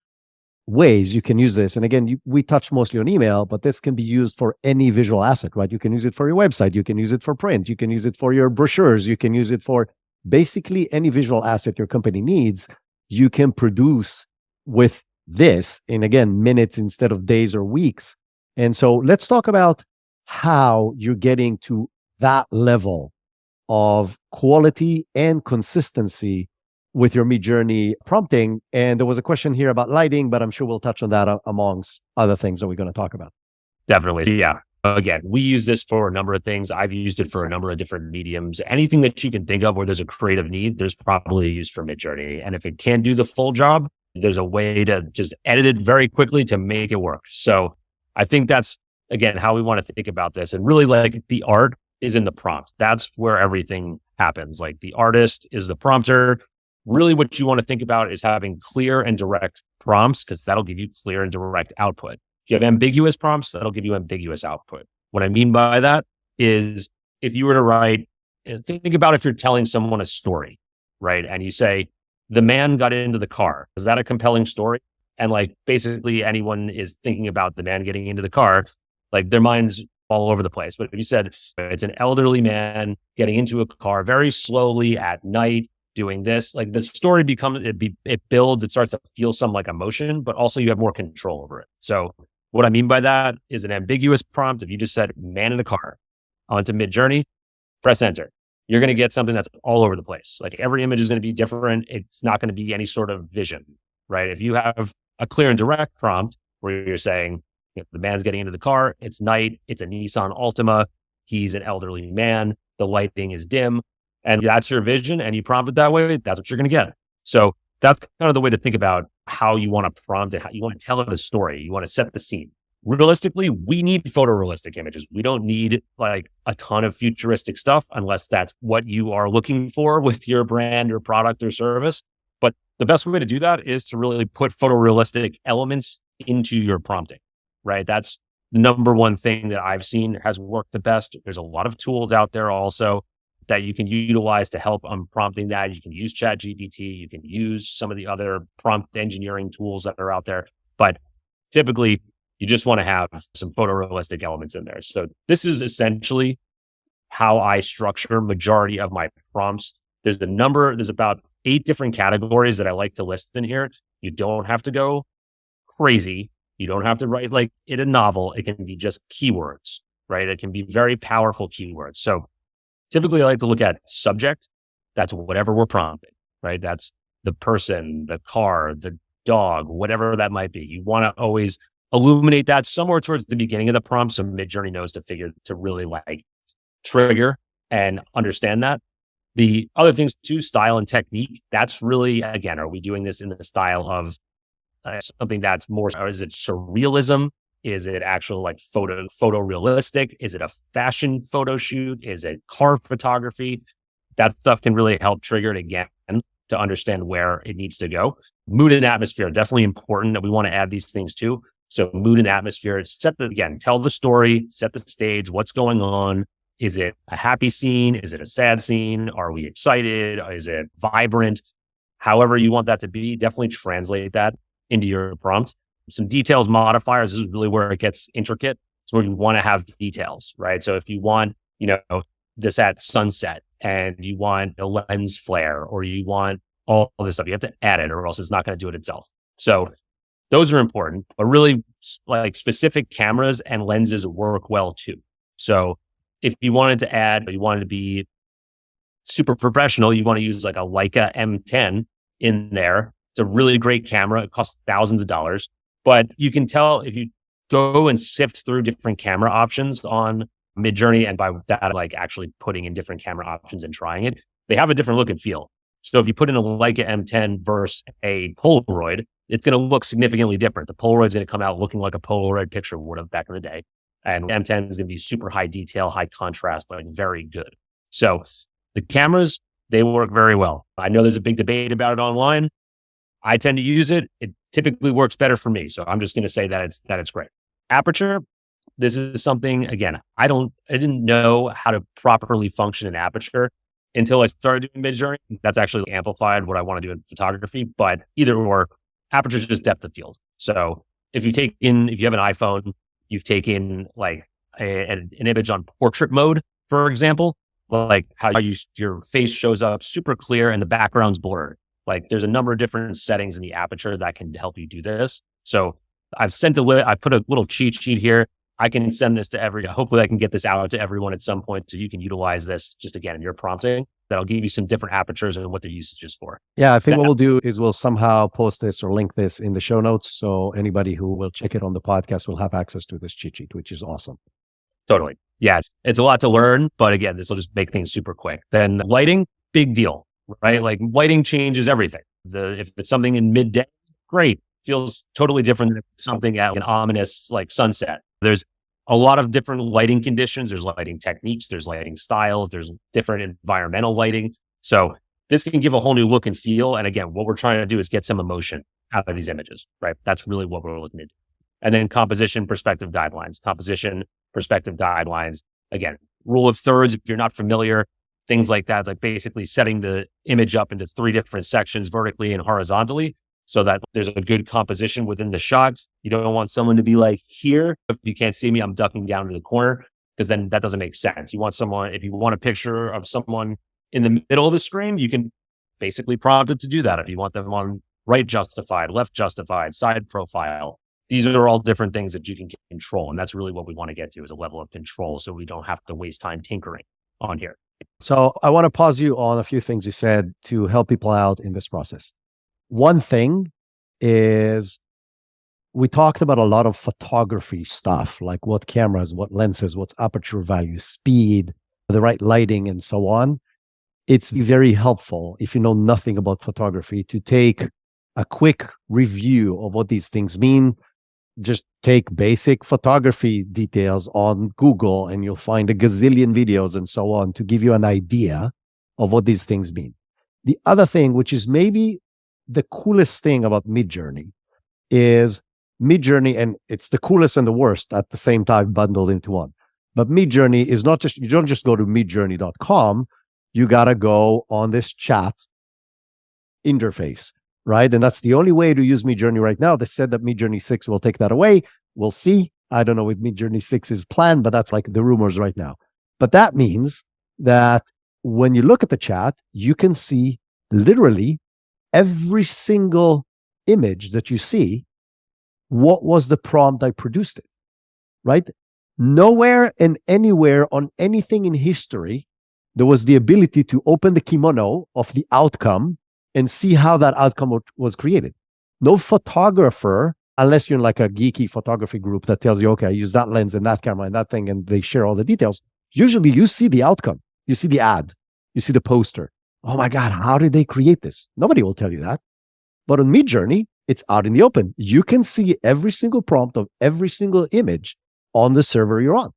S1: ways you can use this. And again, we touched mostly on email, but this can be used for any visual asset, right? You can use it for your website. You can use it for print. You can use it for your brochures. You can use it for basically any visual asset your company needs. You can produce with this in, again, minutes instead of days or weeks. And so let's talk about how you're getting to that level of quality and consistency with your Midjourney prompting. And there was a question here about lighting, but I'm sure we'll touch on that amongst other things that we're going to talk about.
S2: Definitely. Yeah. Again, we use this for a number of things. I've used it for a number of different mediums. Anything that you can think of where there's a creative need, there's probably a use for Midjourney. And if it can't do the full job, there's a way to just edit it very quickly to make it work. So I think that's, again, how we want to think about this. And really, like, the art is in the prompts. That's where everything happens. Like, the artist is the prompter. Really, what you want to think about is having clear and direct prompts, because that'll give you clear and direct output. If you have ambiguous prompts, that'll give you ambiguous output. What I mean by that is, if you were to write, think about if you're telling someone a story, right? And you say, the man got into the car. Is that a compelling story? And like, basically anyone is thinking about the man getting into the car, like their mind's all over the place. But if you said it's an elderly man getting into a car very slowly at night, doing this. Like the story it builds, it starts to feel some like emotion, but also you have more control over it. So what I mean by that is an ambiguous prompt. If you just said man in a car onto Midjourney, press enter, you're going to get something that's all over the place. Like every image is going to be different. It's not going to be any sort of vision, right? If you have a clear and direct prompt where you're saying, the man's getting into the car, it's night, it's a Nissan Altima, he's an elderly man, the lighting is dim, and that's your vision, and you prompt it that way, that's what you're going to get. So that's kind of the way to think about how you want to prompt it, how you want to tell it a story, you want to set the scene. Realistically, we need photorealistic images. We don't need like a ton of futuristic stuff unless that's what you are looking for with your brand or product or service. But the best way to do that is to really put photorealistic elements into your prompting, right? That's the number one thing that I've seen has worked the best. There's a lot of tools out there also that you can utilize to help on prompting that. You can use ChatGPT. You can use some of the other prompt engineering tools that are out there. But typically, you just want to have some photorealistic elements in there. So this is essentially how I structure majority of my prompts. There's about 8 different categories that I like to list in here. You don't have to go crazy. You don't have to write like in a novel. It can be just keywords, right? It can be very powerful keywords. So typically I like to look at subject. That's whatever we're prompting, right? That's the person, the car, the dog, whatever that might be. You want to always illuminate that somewhere towards the beginning of the prompt. So Midjourney knows to really like trigger and understand that. The other things too, style and technique. That's really, again, are we doing this in the style of something that's more, or is it surrealism? Is it actual like photorealistic? Is it a fashion photo shoot? Is it car photography? That stuff can really help trigger it again to understand where it needs to go. Mood and atmosphere, definitely important that we want to add these things too. So mood and atmosphere, tell the story, set the stage, what's going on. Is it a happy scene? Is it a sad scene? Are we excited? Is it vibrant? However you want that to be, definitely translate that into your prompt. Some details modifiers, this is really where it gets intricate. So where you want to have details, right? So if you want, this at sunset and you want a lens flare or you want all this stuff, you have to add it or else it's not going to do it itself. So those are important, but really like specific cameras and lenses work well too. So if you wanted to be super professional, you want to use like a Leica M10 in there. It's a really great camera. It costs thousands of dollars, but you can tell if you go and sift through different camera options on Midjourney, and by that, like actually putting in different camera options and trying it, they have a different look and feel. So if you put in a Leica M10 versus a Polaroid, it's going to look significantly different. The Polaroid is going to come out looking like a Polaroid picture would have back in the day. And M10 is going to be super high detail, high contrast, like very good. So the cameras, they work very well. I know there's a big debate about it online. I tend to use it. It typically works better for me. So I'm just going to say that it's great. Aperture, this is something, again, I didn't know how to properly function in aperture until I started doing Midjourney. That's actually amplified what I want to do in photography, but either or, aperture is just depth of field. So if you have an iPhone, you've taken like an image on portrait mode, for example, like how your face shows up super clear and the background's blurred. Like there's a number of different settings in the aperture that can help you do this. So I put a little cheat sheet here. I can send this to hopefully I can get this out to everyone at some point so you can utilize this just again in your prompting. That'll give you some different apertures and what their usage is for.
S1: Yeah, I think what we'll do is we'll somehow post this or link this in the show notes. So anybody who will check it on the podcast will have access to this cheat sheet, which is awesome.
S2: Totally. Yeah, it's a lot to learn, but again, this will just make things super quick. Then lighting, big deal, right? Like lighting changes everything. If it's something in midday, great. Feels totally different than something at an ominous like sunset. There's a lot of different lighting conditions. There's lighting techniques. There's lighting styles. There's different environmental lighting. So this can give a whole new look and feel. And again, what we're trying to do is get some emotion out of these images, right? That's really what we're looking at. And then composition perspective guidelines. Again, rule of thirds, if you're not familiar, things like that, like basically setting the image up into 3 different sections vertically and horizontally so that there's a good composition within the shots. You don't want someone to be like here. If you can't see me, I'm ducking down to the corner because then that doesn't make sense. If you want a picture of someone in the middle of the screen, you can basically prompted to do that. If you want them on right justified, left justified, side profile, these are all different things that you can control. And that's really what we want to get to, is a level of control, so we don't have to waste time tinkering on here.
S1: So I want to pause you on a few things you said to help people out in this process. One thing is, we talked about a lot of photography stuff, like what cameras, what lenses, what's aperture value, speed, the right lighting, and so on. It's very helpful, if you know nothing about photography, to take a quick review of what these things mean. Just take basic photography details on Google and you'll find a gazillion videos and so on to give you an idea of what these things mean. The other thing, which is maybe the coolest thing about Midjourney, is Midjourney, and it's the coolest and the worst at the same time bundled into one. But Midjourney is not just, you don't just go to midjourney.com, you got to go on this chat interface, right? And that's the only way to use Midjourney right now. They said that Midjourney 6 will take that away. We'll see. I don't know if Midjourney 6 is planned, but that's like the rumors right now. But that means that when you look at the chat, you can see literally every single image that you see, what was the prompt I produced it, right? Nowhere and anywhere on anything in history, there was the ability to open the kimono of the outcome and see how that outcome was created. No photographer, unless you're in like a geeky photography group that tells you, okay, I use that lens and that camera and that thing, and they share all the details. Usually you see the outcome. You see the ad. You see the poster. Oh my God, how did they create this? Nobody will tell you that. But on Midjourney, it's out in the open. You can see every single prompt of every single image on the server you're on.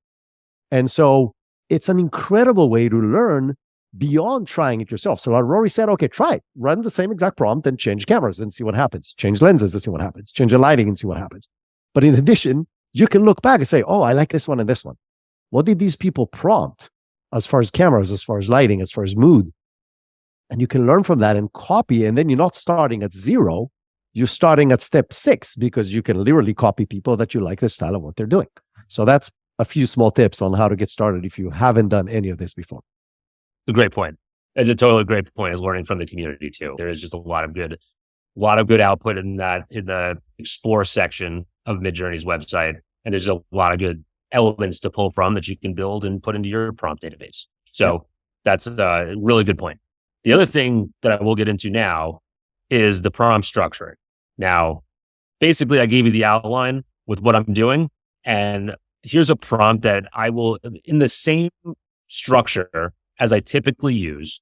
S1: And so it's an incredible way to learn beyond trying it yourself. So Rory said, okay, try it. Run the same exact prompt and change cameras and see what happens. Change lenses and see what happens. Change the lighting and see what happens. But in addition, you can look back and say, oh, I like this one and this one. What did these people prompt as far as cameras, as far as lighting, as far as mood? And you can learn from that and copy. And then you're not starting at 0. You're starting at step 6, because you can literally copy people that you like the style of what they're doing. So that's a few small tips on how to get started if you haven't done any of this before.
S2: A great point. It's a totally great point, is learning from the community too. There is just a lot of good output in the explore section of Midjourney's website. And there's a lot of good elements to pull from that you can build and put into your prompt database. So that's a really good point. The other thing that I will get into now is the prompt structure. Now, basically, I gave you the outline with what I'm doing. And here's a prompt that I will, in the same structure as I typically use.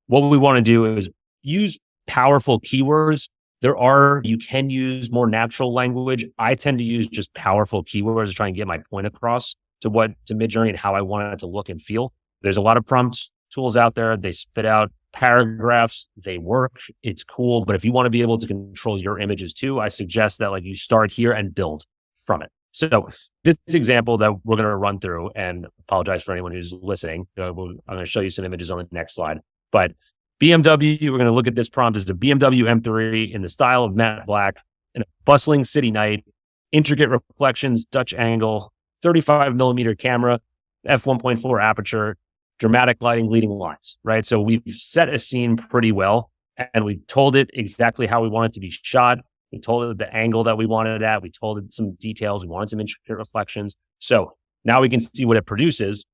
S2: What we want to do is use powerful keywords. You can use more natural language. I tend to use just powerful keywords to try and get my point across to Midjourney and how I want it to look and feel. There's a lot of prompt tools out there. They spit out paragraphs. They work. It's cool. But if you want to be able to control your images too, I suggest that you start here and build from it. So this example that we're going to run through, and apologize for anyone who's listening. I'm going to show you some images on the next slide. But BMW, we're going to look at this prompt as the BMW M3 in the style of matte black, in a bustling city night, intricate reflections, Dutch angle, 35 millimeter camera, f1.4 aperture, dramatic lighting, leading lines, right? So we've set a scene pretty well, and we told it exactly how we want it to be shot. We told it the angle that we wanted it at. We told it some details. We wanted some intricate reflections. So now we can see what it produces.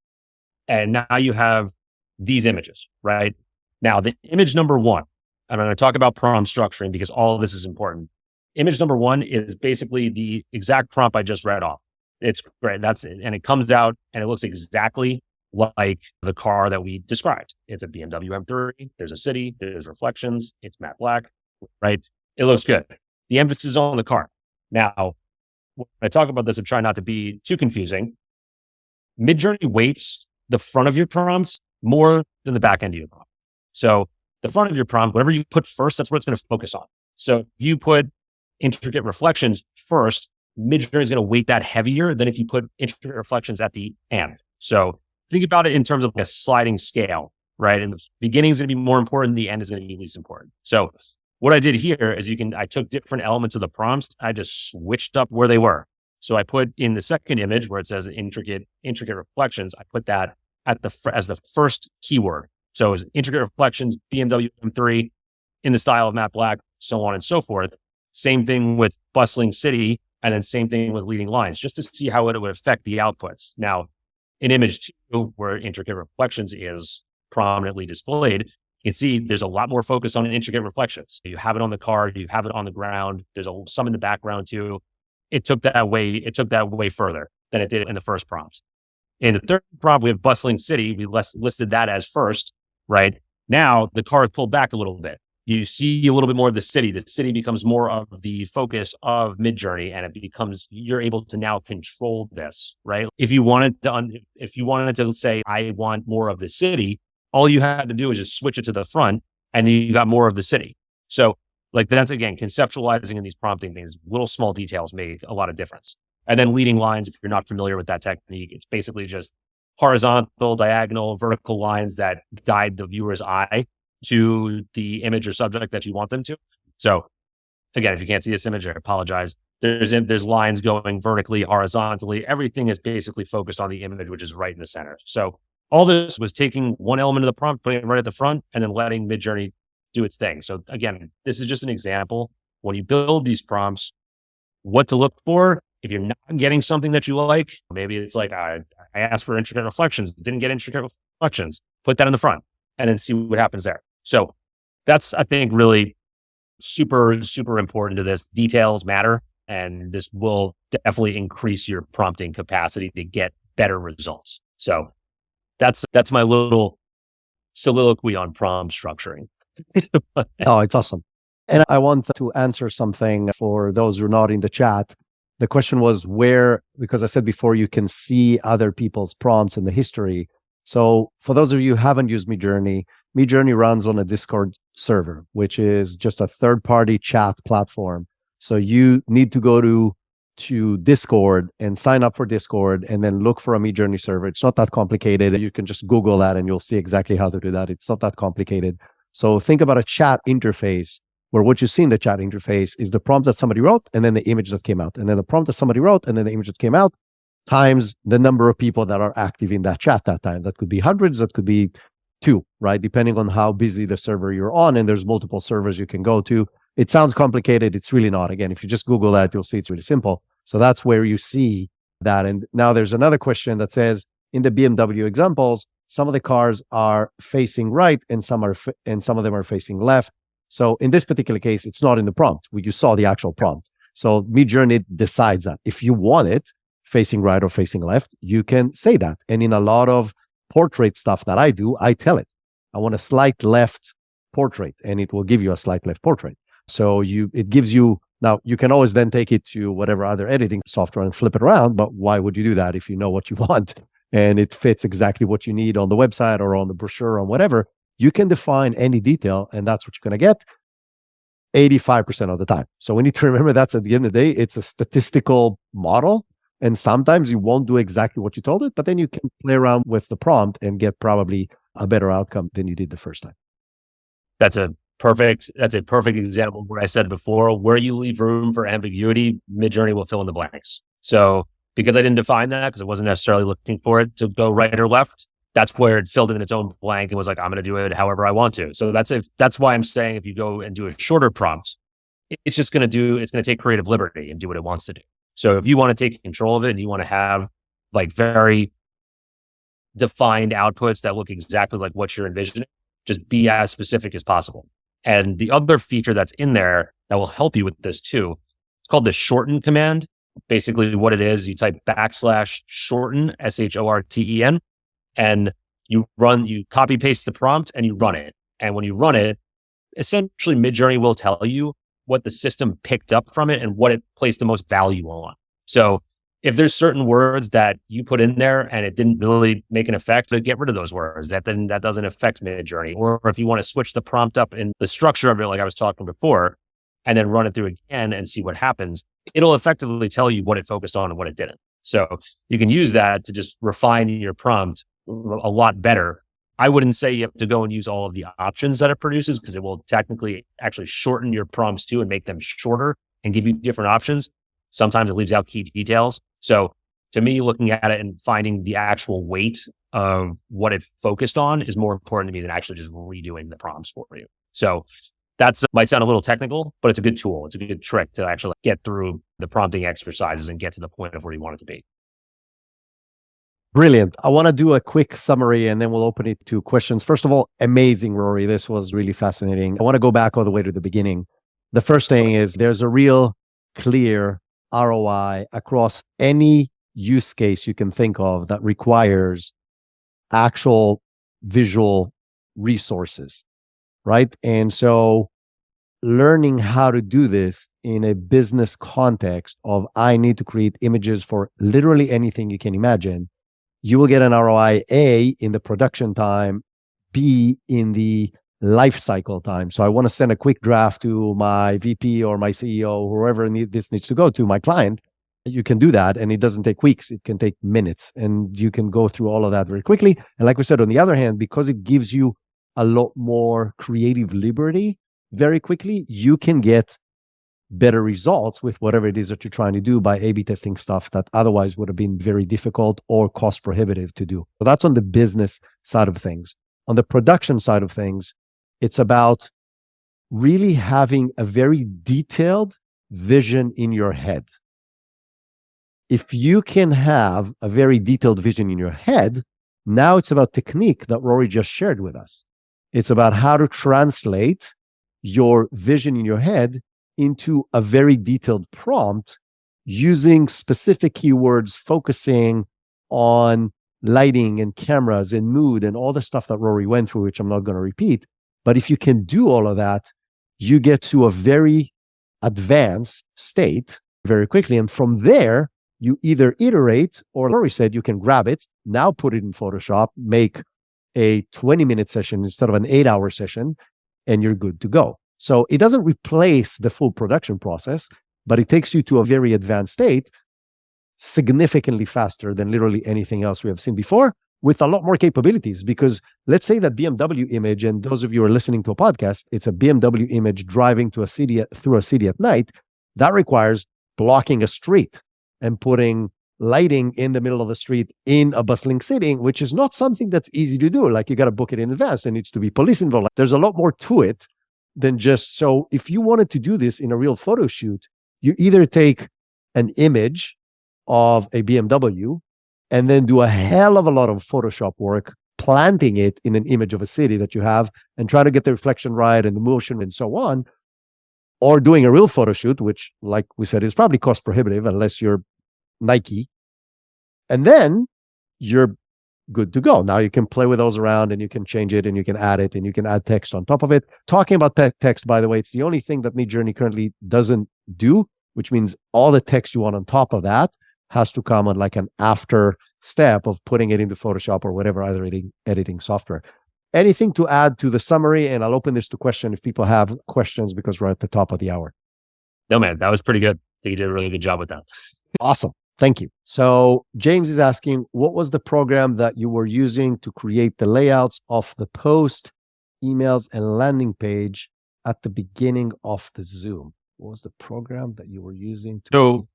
S2: And now you have these images, right? Now, the image number 1, and I'm going to talk about prompt structuring because all of this is important. Image number 1 is basically the exact prompt I just read off. It's great. That's it. And it comes out and it looks exactly like the car that we described. It's a BMW M3. There's a city. There's reflections. It's matte black, right? It looks good. The emphasis is on the car. Now, when I talk about this, I'm trying not to be too confusing. Midjourney weights the front of your prompt more than the back end of your prompt. So the front of your prompt, whatever you put first, that's what it's going to focus on. So if you put intricate reflections first, Midjourney is going to weight that heavier than if you put intricate reflections at the end. So think about it in terms of a sliding scale, right? And the beginning is going to be more important. The end is going to be least important. So what I did here is I took different elements of the prompts. I just switched up where they were. So I put in the second image where it says intricate reflections. I put that as the first keyword. So it's intricate reflections, BMW M3. in the style of Matt Black, so on and so forth. Same thing with bustling city, and then same thing with leading lines, just to see how it would affect the outputs. Now, in image 2, where intricate reflections is prominently displayed, you can see there's a lot more focus on intricate reflections. You have it on the car, you have it on the ground. There's some in the background too. It took that way further than it did in the first prompt. In the third prompt, we have bustling city. We listed that as first, right? Now the car is pulled back a little bit. You see a little bit more of the city. The city becomes more of the focus of Midjourney, and you're able to now control this, right? If you wanted to say, I want more of the city, all you had to do is just switch it to the front and you got more of the city. So like that's, again, conceptualizing in these prompting things, little small details make a lot of difference. And then leading lines, if you're not familiar with that technique, it's basically just horizontal, diagonal, vertical lines that guide the viewer's eye to the image or subject that you want them to. So again, if you can't see this image, I apologize. There's lines going vertically, horizontally. Everything is basically focused on the image, which is right in the center. So all this was taking one element of the prompt, putting it right at the front, and then letting Midjourney do its thing. So again, this is just an example. When you build these prompts, what to look for. If you're not getting something that you like, maybe it's like, I asked for intricate reflections, didn't get intricate reflections, put that in the front and then see what happens there. So that's, I think, really super, super important to this. Details matter, and this will definitely increase your prompting capacity to get better results. So that's my little soliloquy on prompt structuring.
S1: Oh, it's awesome. And I want to answer something for those who are not in the chat. The question was where, because I said before, you can see other people's prompts in the history. So for those of you who haven't used Midjourney, Midjourney runs on a Discord server, which is just a third-party chat platform. So you need to go to Discord and sign up for Discord and then look for a Midjourney server. It's not that complicated. You can just Google that and you'll see exactly how to do that. It's not that complicated. So think about a chat interface where what you see in the chat interface is the prompt that somebody wrote and then the image that came out, and then the prompt that somebody wrote and then the image that came out, times the number of people that are active in that chat that time. That could be hundreds, that could be 2, right? Depending on how busy the server you're on, and there's multiple servers you can go to. It sounds complicated. It's really not. Again, if you just Google that, you'll see it's really simple. So that's where you see that. And now there's another question that says, in the BMW examples, some of the cars are facing right and some of them are facing left. So in this particular case, it's not in the prompt. You saw the actual prompt. So Midjourney decides that. If you want it facing right or facing left, you can say that. And in a lot of portrait stuff that I do, I tell it, I want a slight left portrait, and it will give you a slight left portrait. So it gives you, now you can always then take it to whatever other editing software and flip it around. But why would you do that if you know what you want and it fits exactly what you need on the website or on the brochure or whatever? You can define any detail, and that's what you're going to get 85% of the time. So we need to remember that's at the end of the day, it's a statistical model. And sometimes you won't do exactly what you told it, but then you can play around with the prompt and get probably a better outcome than you did the first time.
S2: That's a perfect example of what I said before. Where you leave room for ambiguity, Midjourney will fill in the blanks. So because I didn't define that, because I wasn't necessarily looking for it to go right or left, that's where it filled in its own blank and was like, I'm going to do it however I want to. So that's why I'm saying if you go and do a shorter prompt, it's going to take creative liberty and do what it wants to do. So if you want to take control of it and you want to have like very defined outputs that look exactly like what you're envisioning, just be as specific as possible. And the other feature that's in there that will help you with this too, it's called the shorten command. Basically what it is, you type /shorten, SHORTEN, and you copy paste the prompt and you run it. And when you run it, essentially Midjourney will tell you what the system picked up from it and what it placed the most value on. So if there's certain words that you put in there and it didn't really make an effect, then get rid of those words. That doesn't affect Midjourney. Or if you want to switch the prompt up in the structure of it, like I was talking before, and then run it through again and see what happens, it'll effectively tell you what it focused on and what it didn't. So you can use that to just refine your prompt a lot better. I wouldn't say you have to go and use all of the options that it produces, because it will technically actually shorten your prompts too and make them shorter and give you different options. Sometimes it leaves out key details. So to me, looking at it and finding the actual weight of what it focused on is more important to me than actually just redoing the prompts for you. So That's might sound a little technical, but it's a good tool. It's a good trick to actually get through the prompting exercises and get to the point of where you want it to be.
S1: Brilliant. I want to do a quick summary and then we'll open it to questions. First of all, amazing, Rory. This was really fascinating. I want to go back all the way to the beginning. The first thing is there's a real clear ROI across any use case you can think of that requires actual visual resources, right? And so learning how to do this in a business context of I need to create images for literally anything you can imagine, you will get an ROI, A, in the production time, B, in the life cycle time. So I want to send a quick draft to my VP or my CEO, whoever this needs to go to, my client. You can do that and it doesn't take weeks. It can take minutes and you can go through all of that very quickly. And like we said, on the other hand, because it gives you a lot more creative liberty very quickly, you can get better results with whatever it is that you're trying to do by A/B testing stuff that otherwise would have been very difficult or cost prohibitive to do. So that's on the business side of things. On the production side of things, it's about really having a very detailed vision in your head. If you can have a very detailed vision in your head, now it's about technique that Rory just shared with us. It's about how to translate your vision in your head into a very detailed prompt using specific keywords, focusing on lighting and cameras and mood and all the stuff that Rory went through, which I'm not going to repeat. But if you can do all of that, you get to a very advanced state very quickly. And from there, you either iterate or, Rory said, you can grab it, now put it in Photoshop, make a 20-minute session instead of an 8-hour session, and you're good to go. So it doesn't replace the full production process, but it takes you to a very advanced state, significantly faster than literally anything else we have seen before, with a lot more capabilities. Because let's say that BMW image, and those of you who are listening to a podcast, it's a BMW image driving to a city through a city at night. That requires blocking a street and putting lighting in the middle of the street in a bustling city, which is not something that's easy to do. Like you got to book it in advance. There needs to be police involved. There's a lot more to it than just, so if you wanted to do this in a real photo shoot, you either take an image of a BMW and then do a hell of a lot of Photoshop work, planting it in an image of a city that you have and try to get the reflection right and the motion and so on, or doing a real photo shoot, which, like we said, is probably cost prohibitive unless you're Nike. And then you're good to go. Now you can play with those around and you can change it and you can add it and you can add text on top of it. Talking about text, by the way, it's the only thing that Midjourney currently doesn't do, which means all the text you want on top of that has to come on like an after step of putting it into Photoshop or whatever other editing software. Anything to add to the summary? And I'll open this to question if people have questions because we're at the top of the hour.
S2: No, man, that was pretty good. I think you did a really good job with that.
S1: Awesome. Thank you. So James is asking, what was the program that you were using to create the layouts of the post, emails, and landing page at the beginning of the Zoom? What was the program that you were using?
S2: So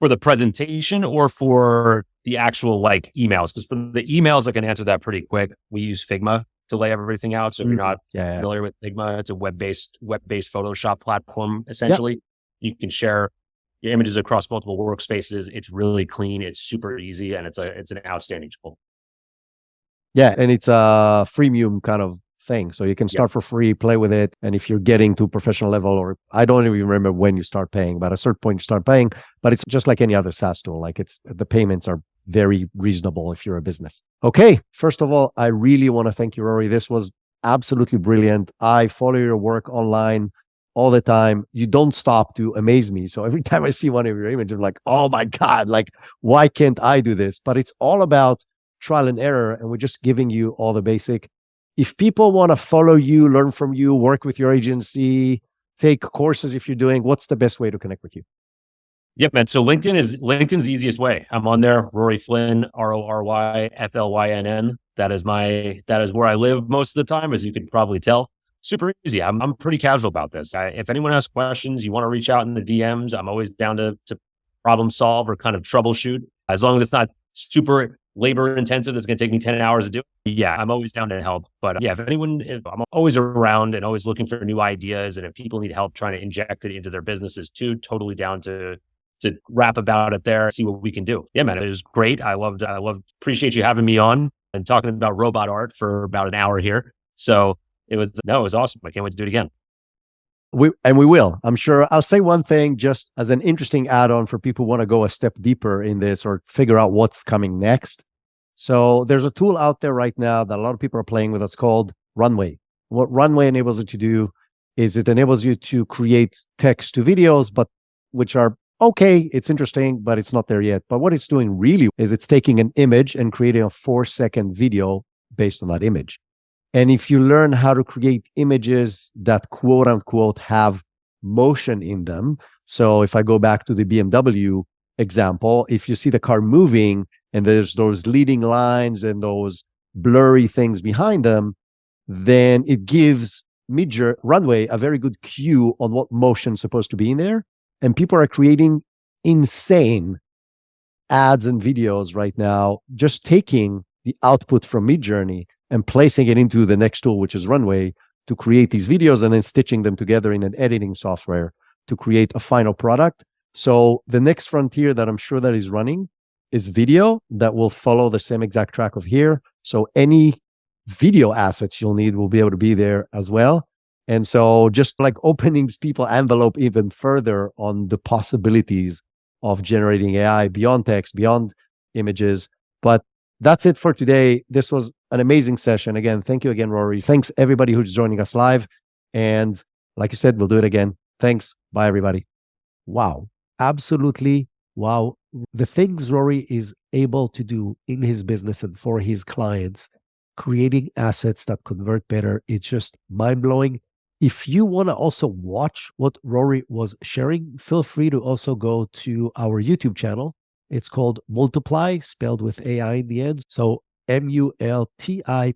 S2: for the presentation or for the actual like emails? Because for the emails, I can answer that pretty quick. We use Figma to lay everything out. So if you're not familiar with Figma, it's a web-based Photoshop platform, essentially. You can share your images across multiple workspaces. It's really clean. It's super easy. And it's an outstanding tool.
S1: Yeah. And it's a freemium kind of thing. So you can start for free, play with it. And if you're getting to professional level, or I don't even remember when you start paying, but at a certain point you start paying, but it's just like any other SaaS tool. Like the payments are very reasonable if you're a business. Okay. First of all, I really want to thank you, Rory. This was absolutely brilliant. I follow your work online all the time. You don't stop to amaze me. So every time I see one of your images, I'm like, oh my God, like, why can't I do this? But it's all about trial and error. And we're just giving you all the basic. If people want to follow you, learn from you, work with your agency, take courses if you're doing, what's the best way to connect with you?
S2: Yep, man. So LinkedIn's the easiest way. I'm on there, Rory Flynn, RoryFlynn. That is where I live most of the time, as you can probably tell. Super easy. I'm pretty casual about this. If anyone has questions, you want to reach out in the DMs, I'm always down to problem solve or kind of troubleshoot. As long as it's not super labor intensive that's going to take me 10 hours to do it, yeah, I'm always down to help. But yeah, I'm always around and always looking for new ideas. And if people need help trying to inject it into their businesses too, totally down to rap about it there, see what we can do. Yeah, man, it was great. Appreciate you having me on and talking about robot art for about an hour here. So it was awesome. I can't wait to do it again.
S1: We will. I'm sure. I'll say one thing just as an interesting add-on for people who want to go a step deeper in this or figure out what's coming next. So there's a tool out there right now that a lot of people are playing with. It's called Runway. What Runway enables you to do is it enables you to create text to videos, but which are okay, it's interesting, but it's not there yet. But what it's doing really is it's taking an image and creating a 4-second video based on that image. And if you learn how to create images that quote unquote have motion in them. So if I go back to the BMW example, if you see the car moving and there's those leading lines and those blurry things behind them, then it gives Runway a very good cue on what motion is supposed to be in there. And people are creating insane ads and videos right now, just taking the output from Midjourney and placing it into the next tool, which is Runway, to create these videos and then stitching them together in an editing software to create a final product. So the next frontier that I'm sure that is running is video that will follow the same exact track of here. So any video assets you'll need will be able to be there as well. And so just like opening people envelope even further on the possibilities of generating AI beyond text, beyond images. But that's it for today. This was an amazing session. Again, thank you again, Rory. Thanks everybody who's joining us live. And like you said, we'll do it again. Thanks. Bye, everybody. Wow. Absolutely. Wow. The things Rory is able to do in his business and for his clients, creating assets that convert better, it's just mind-blowing. If you want to also watch what Rory was sharing, feel free to also go to our YouTube channel. It's called Multiply, spelled with AI in the end. So multiplai.ai.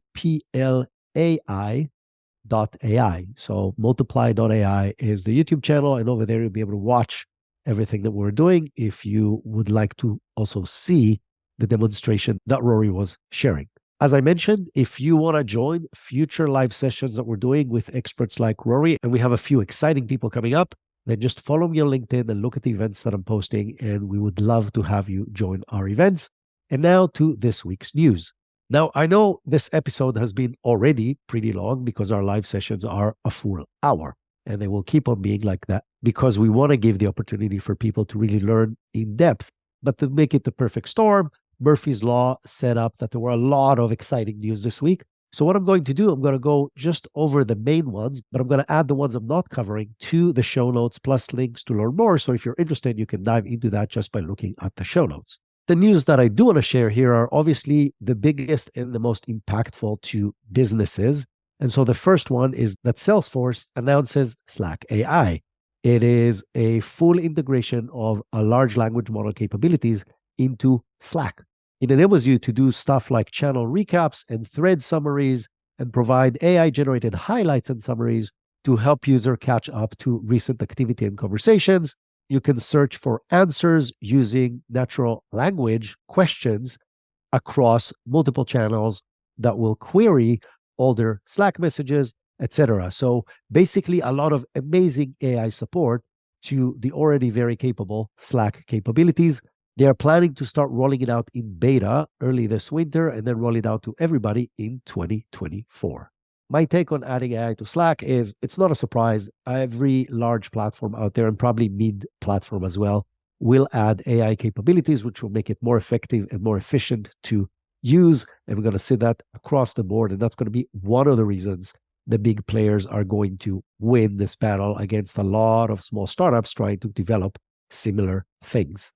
S1: So multiply.ai is the YouTube channel. And over there, you'll be able to watch everything that we're doing if you would like to also see the demonstration that Rory was sharing. As I mentioned, if you want to join future live sessions that we're doing with experts like Rory, and we have a few exciting people coming up, then just follow me on LinkedIn and look at the events that I'm posting, and we would love to have you join our events. And now to this week's news. Now, I know this episode has been already pretty long because our live sessions are a full hour, and they will keep on being like that because we want to give the opportunity for people to really learn in depth. But to make it the perfect storm, Murphy's Law set up that there were a lot of exciting news this week. So what I'm going to do, I'm going to go just over the main ones, but I'm going to add the ones I'm not covering to the show notes plus links to learn more. So if you're interested, you can dive into that just by looking at the show notes. The news that I do want to share here are obviously the biggest and the most impactful to businesses. And so the first one is that Salesforce announces Slack AI. It is a full integration of a large language model capabilities into Slack. It enables you to do stuff like channel recaps and thread summaries and provide AI-generated highlights and summaries to help user catch up to recent activity and conversations. You can search for answers using natural language questions across multiple channels that will query older Slack messages, etc. So basically a lot of amazing AI support to the already very capable Slack capabilities. They are planning to start rolling it out in beta early this winter and then roll it out to everybody in 2024. My take on adding AI to Slack is it's not a surprise. Every large platform out there, and probably mid-platform as well, will add AI capabilities, which will make it more effective and more efficient to use. And we're going to see that across the board. And that's going to be one of the reasons the big players are going to win this battle against a lot of small startups trying to develop similar things.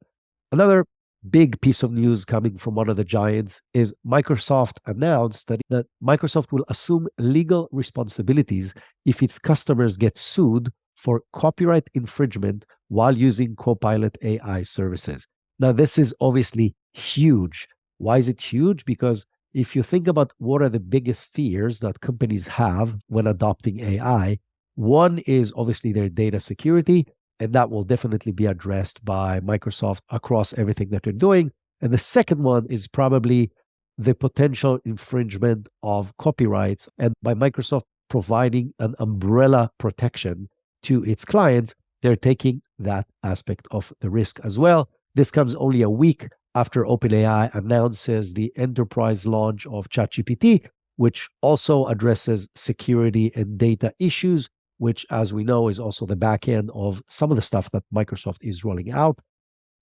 S1: Another big piece of news coming from one of the giants is Microsoft announced that Microsoft will assume legal responsibilities if its customers get sued for copyright infringement while using Copilot AI services. Now, this is obviously huge. Why is it huge? Because if you think about what are the biggest fears that companies have when adopting AI, one is obviously their data security. And that will definitely be addressed by Microsoft across everything that they're doing. And the second one is probably the potential infringement of copyrights, and by Microsoft providing an umbrella protection to its clients, they're taking that aspect of the risk as well. This comes only a week after OpenAI announces the enterprise launch of ChatGPT, which also addresses security and data issues, which, as we know, is also the back end of some of the stuff that Microsoft is rolling out.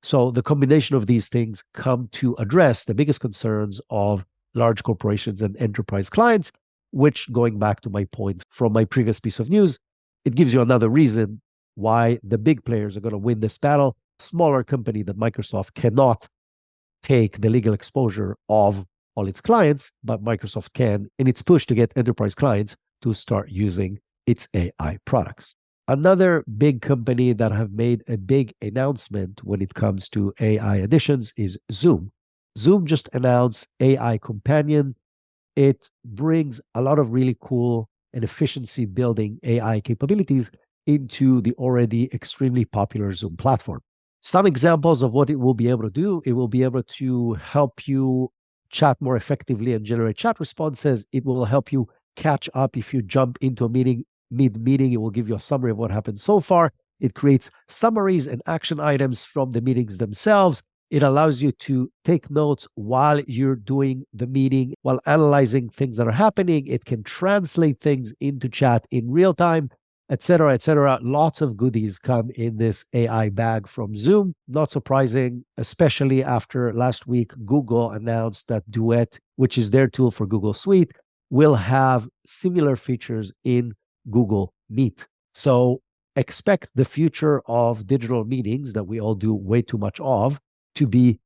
S1: So the combination of these things come to address the biggest concerns of large corporations and enterprise clients, which, going back to my point from my previous piece of news, it gives you another reason why the big players are going to win this battle. Smaller company than Microsoft cannot take the legal exposure of all its clients, but Microsoft can in its push to get enterprise clients to start using its AI products. Another big company that have made a big announcement when it comes to AI additions is Zoom. Zoom just announced AI Companion. It brings a lot of really cool and efficiency building AI capabilities into the already extremely popular Zoom platform. Some examples of what it will be able to do: it will be able to help you chat more effectively and generate chat responses. It will help you catch up if you jump into a meeting mid-meeting. It will give you a summary of what happened so far. It creates summaries and action items from the meetings themselves. It allows you to take notes while you're doing the meeting, while analyzing things that are happening. It can translate things into chat in real time, etc., etc. Lots of goodies come in this AI bag from Zoom. Not surprising, especially after last week, Google announced that Duet, which is their tool for Google Suite, will have similar features in Google Meet. So expect the future of digital meetings that we all do way too much of to be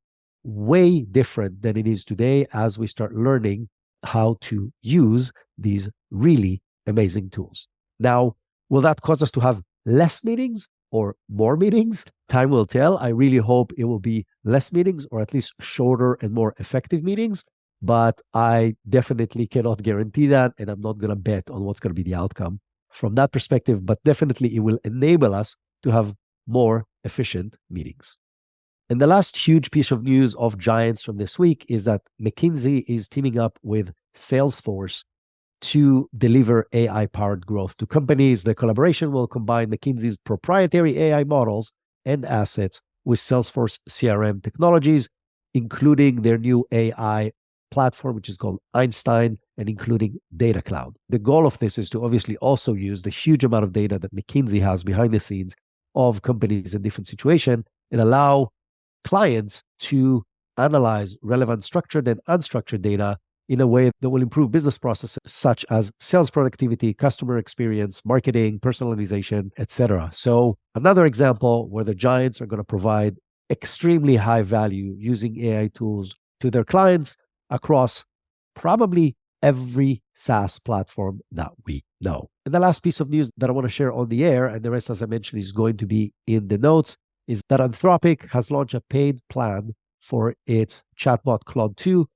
S1: way different than it is today as we start learning how to use these really amazing tools. Now, will that cause us to have less meetings or more meetings? Time will tell. I really hope it will be less meetings, or at least shorter and more effective meetings. But I definitely cannot guarantee that, and I'm not going to bet on what's going to be the outcome from that perspective. But definitely it will enable us to have more efficient meetings. And the last huge piece of news of giants from this week is that McKinsey is teaming up with Salesforce to deliver AI-powered growth to companies. The collaboration will combine McKinsey's proprietary AI models and assets with Salesforce CRM technologies, including their new AI platform, which is called Einstein, and including Data Cloud. The goal of this is to obviously also use the huge amount of data that McKinsey has behind the scenes of companies in different situations and allow clients to analyze relevant structured and unstructured data in a way that will improve business processes such as sales productivity, customer experience, marketing, personalization, etc. So another example where the giants are going to provide extremely high value using AI tools to their clients across probably every SaaS platform that we know. And the last piece of news that I want to share on the air, and the rest, as I mentioned, is going to be in the notes, is that Anthropic has launched a paid plan for its chatbot Claude 2.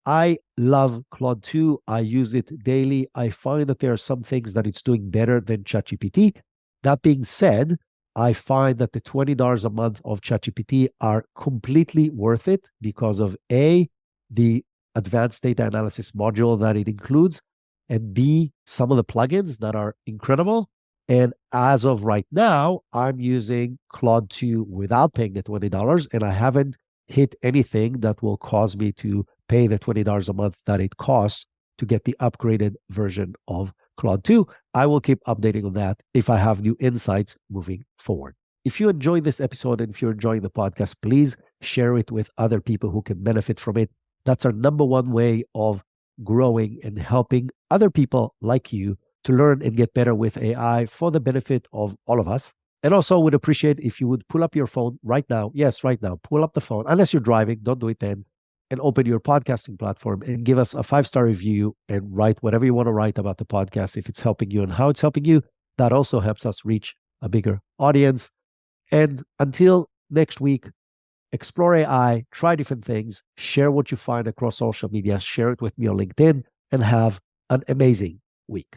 S1: I love Claude 2. I use it daily. I find that there are some things that it's doing better than ChatGPT. That being said, I find that the $20 a month of ChatGPT are completely worth it because of A, the advanced data analysis module that it includes, and B, some of the plugins that are incredible. And as of right now, I'm using Claude 2 without paying the $20, and I haven't hit anything that will cause me to pay the $20 a month that it costs to get the upgraded version of Claude 2. I will keep updating on that if I have new insights moving forward. If you enjoyed this episode and if you're enjoying the podcast, please share it with other people who can benefit from it. That's our number one way of growing and helping other people like you to learn and get better with AI for the benefit of all of us. And also would appreciate if you would pull up your phone right now. Yes, right now. Pull up the phone. Unless you're driving, don't do it then. And open your podcasting platform and give us a 5-star review and write whatever you want to write about the podcast, if it's helping you and how it's helping you. That also helps us reach a bigger audience. And until next week, explore AI, try different things, share what you find across social media, share it with me on LinkedIn, and have an amazing week.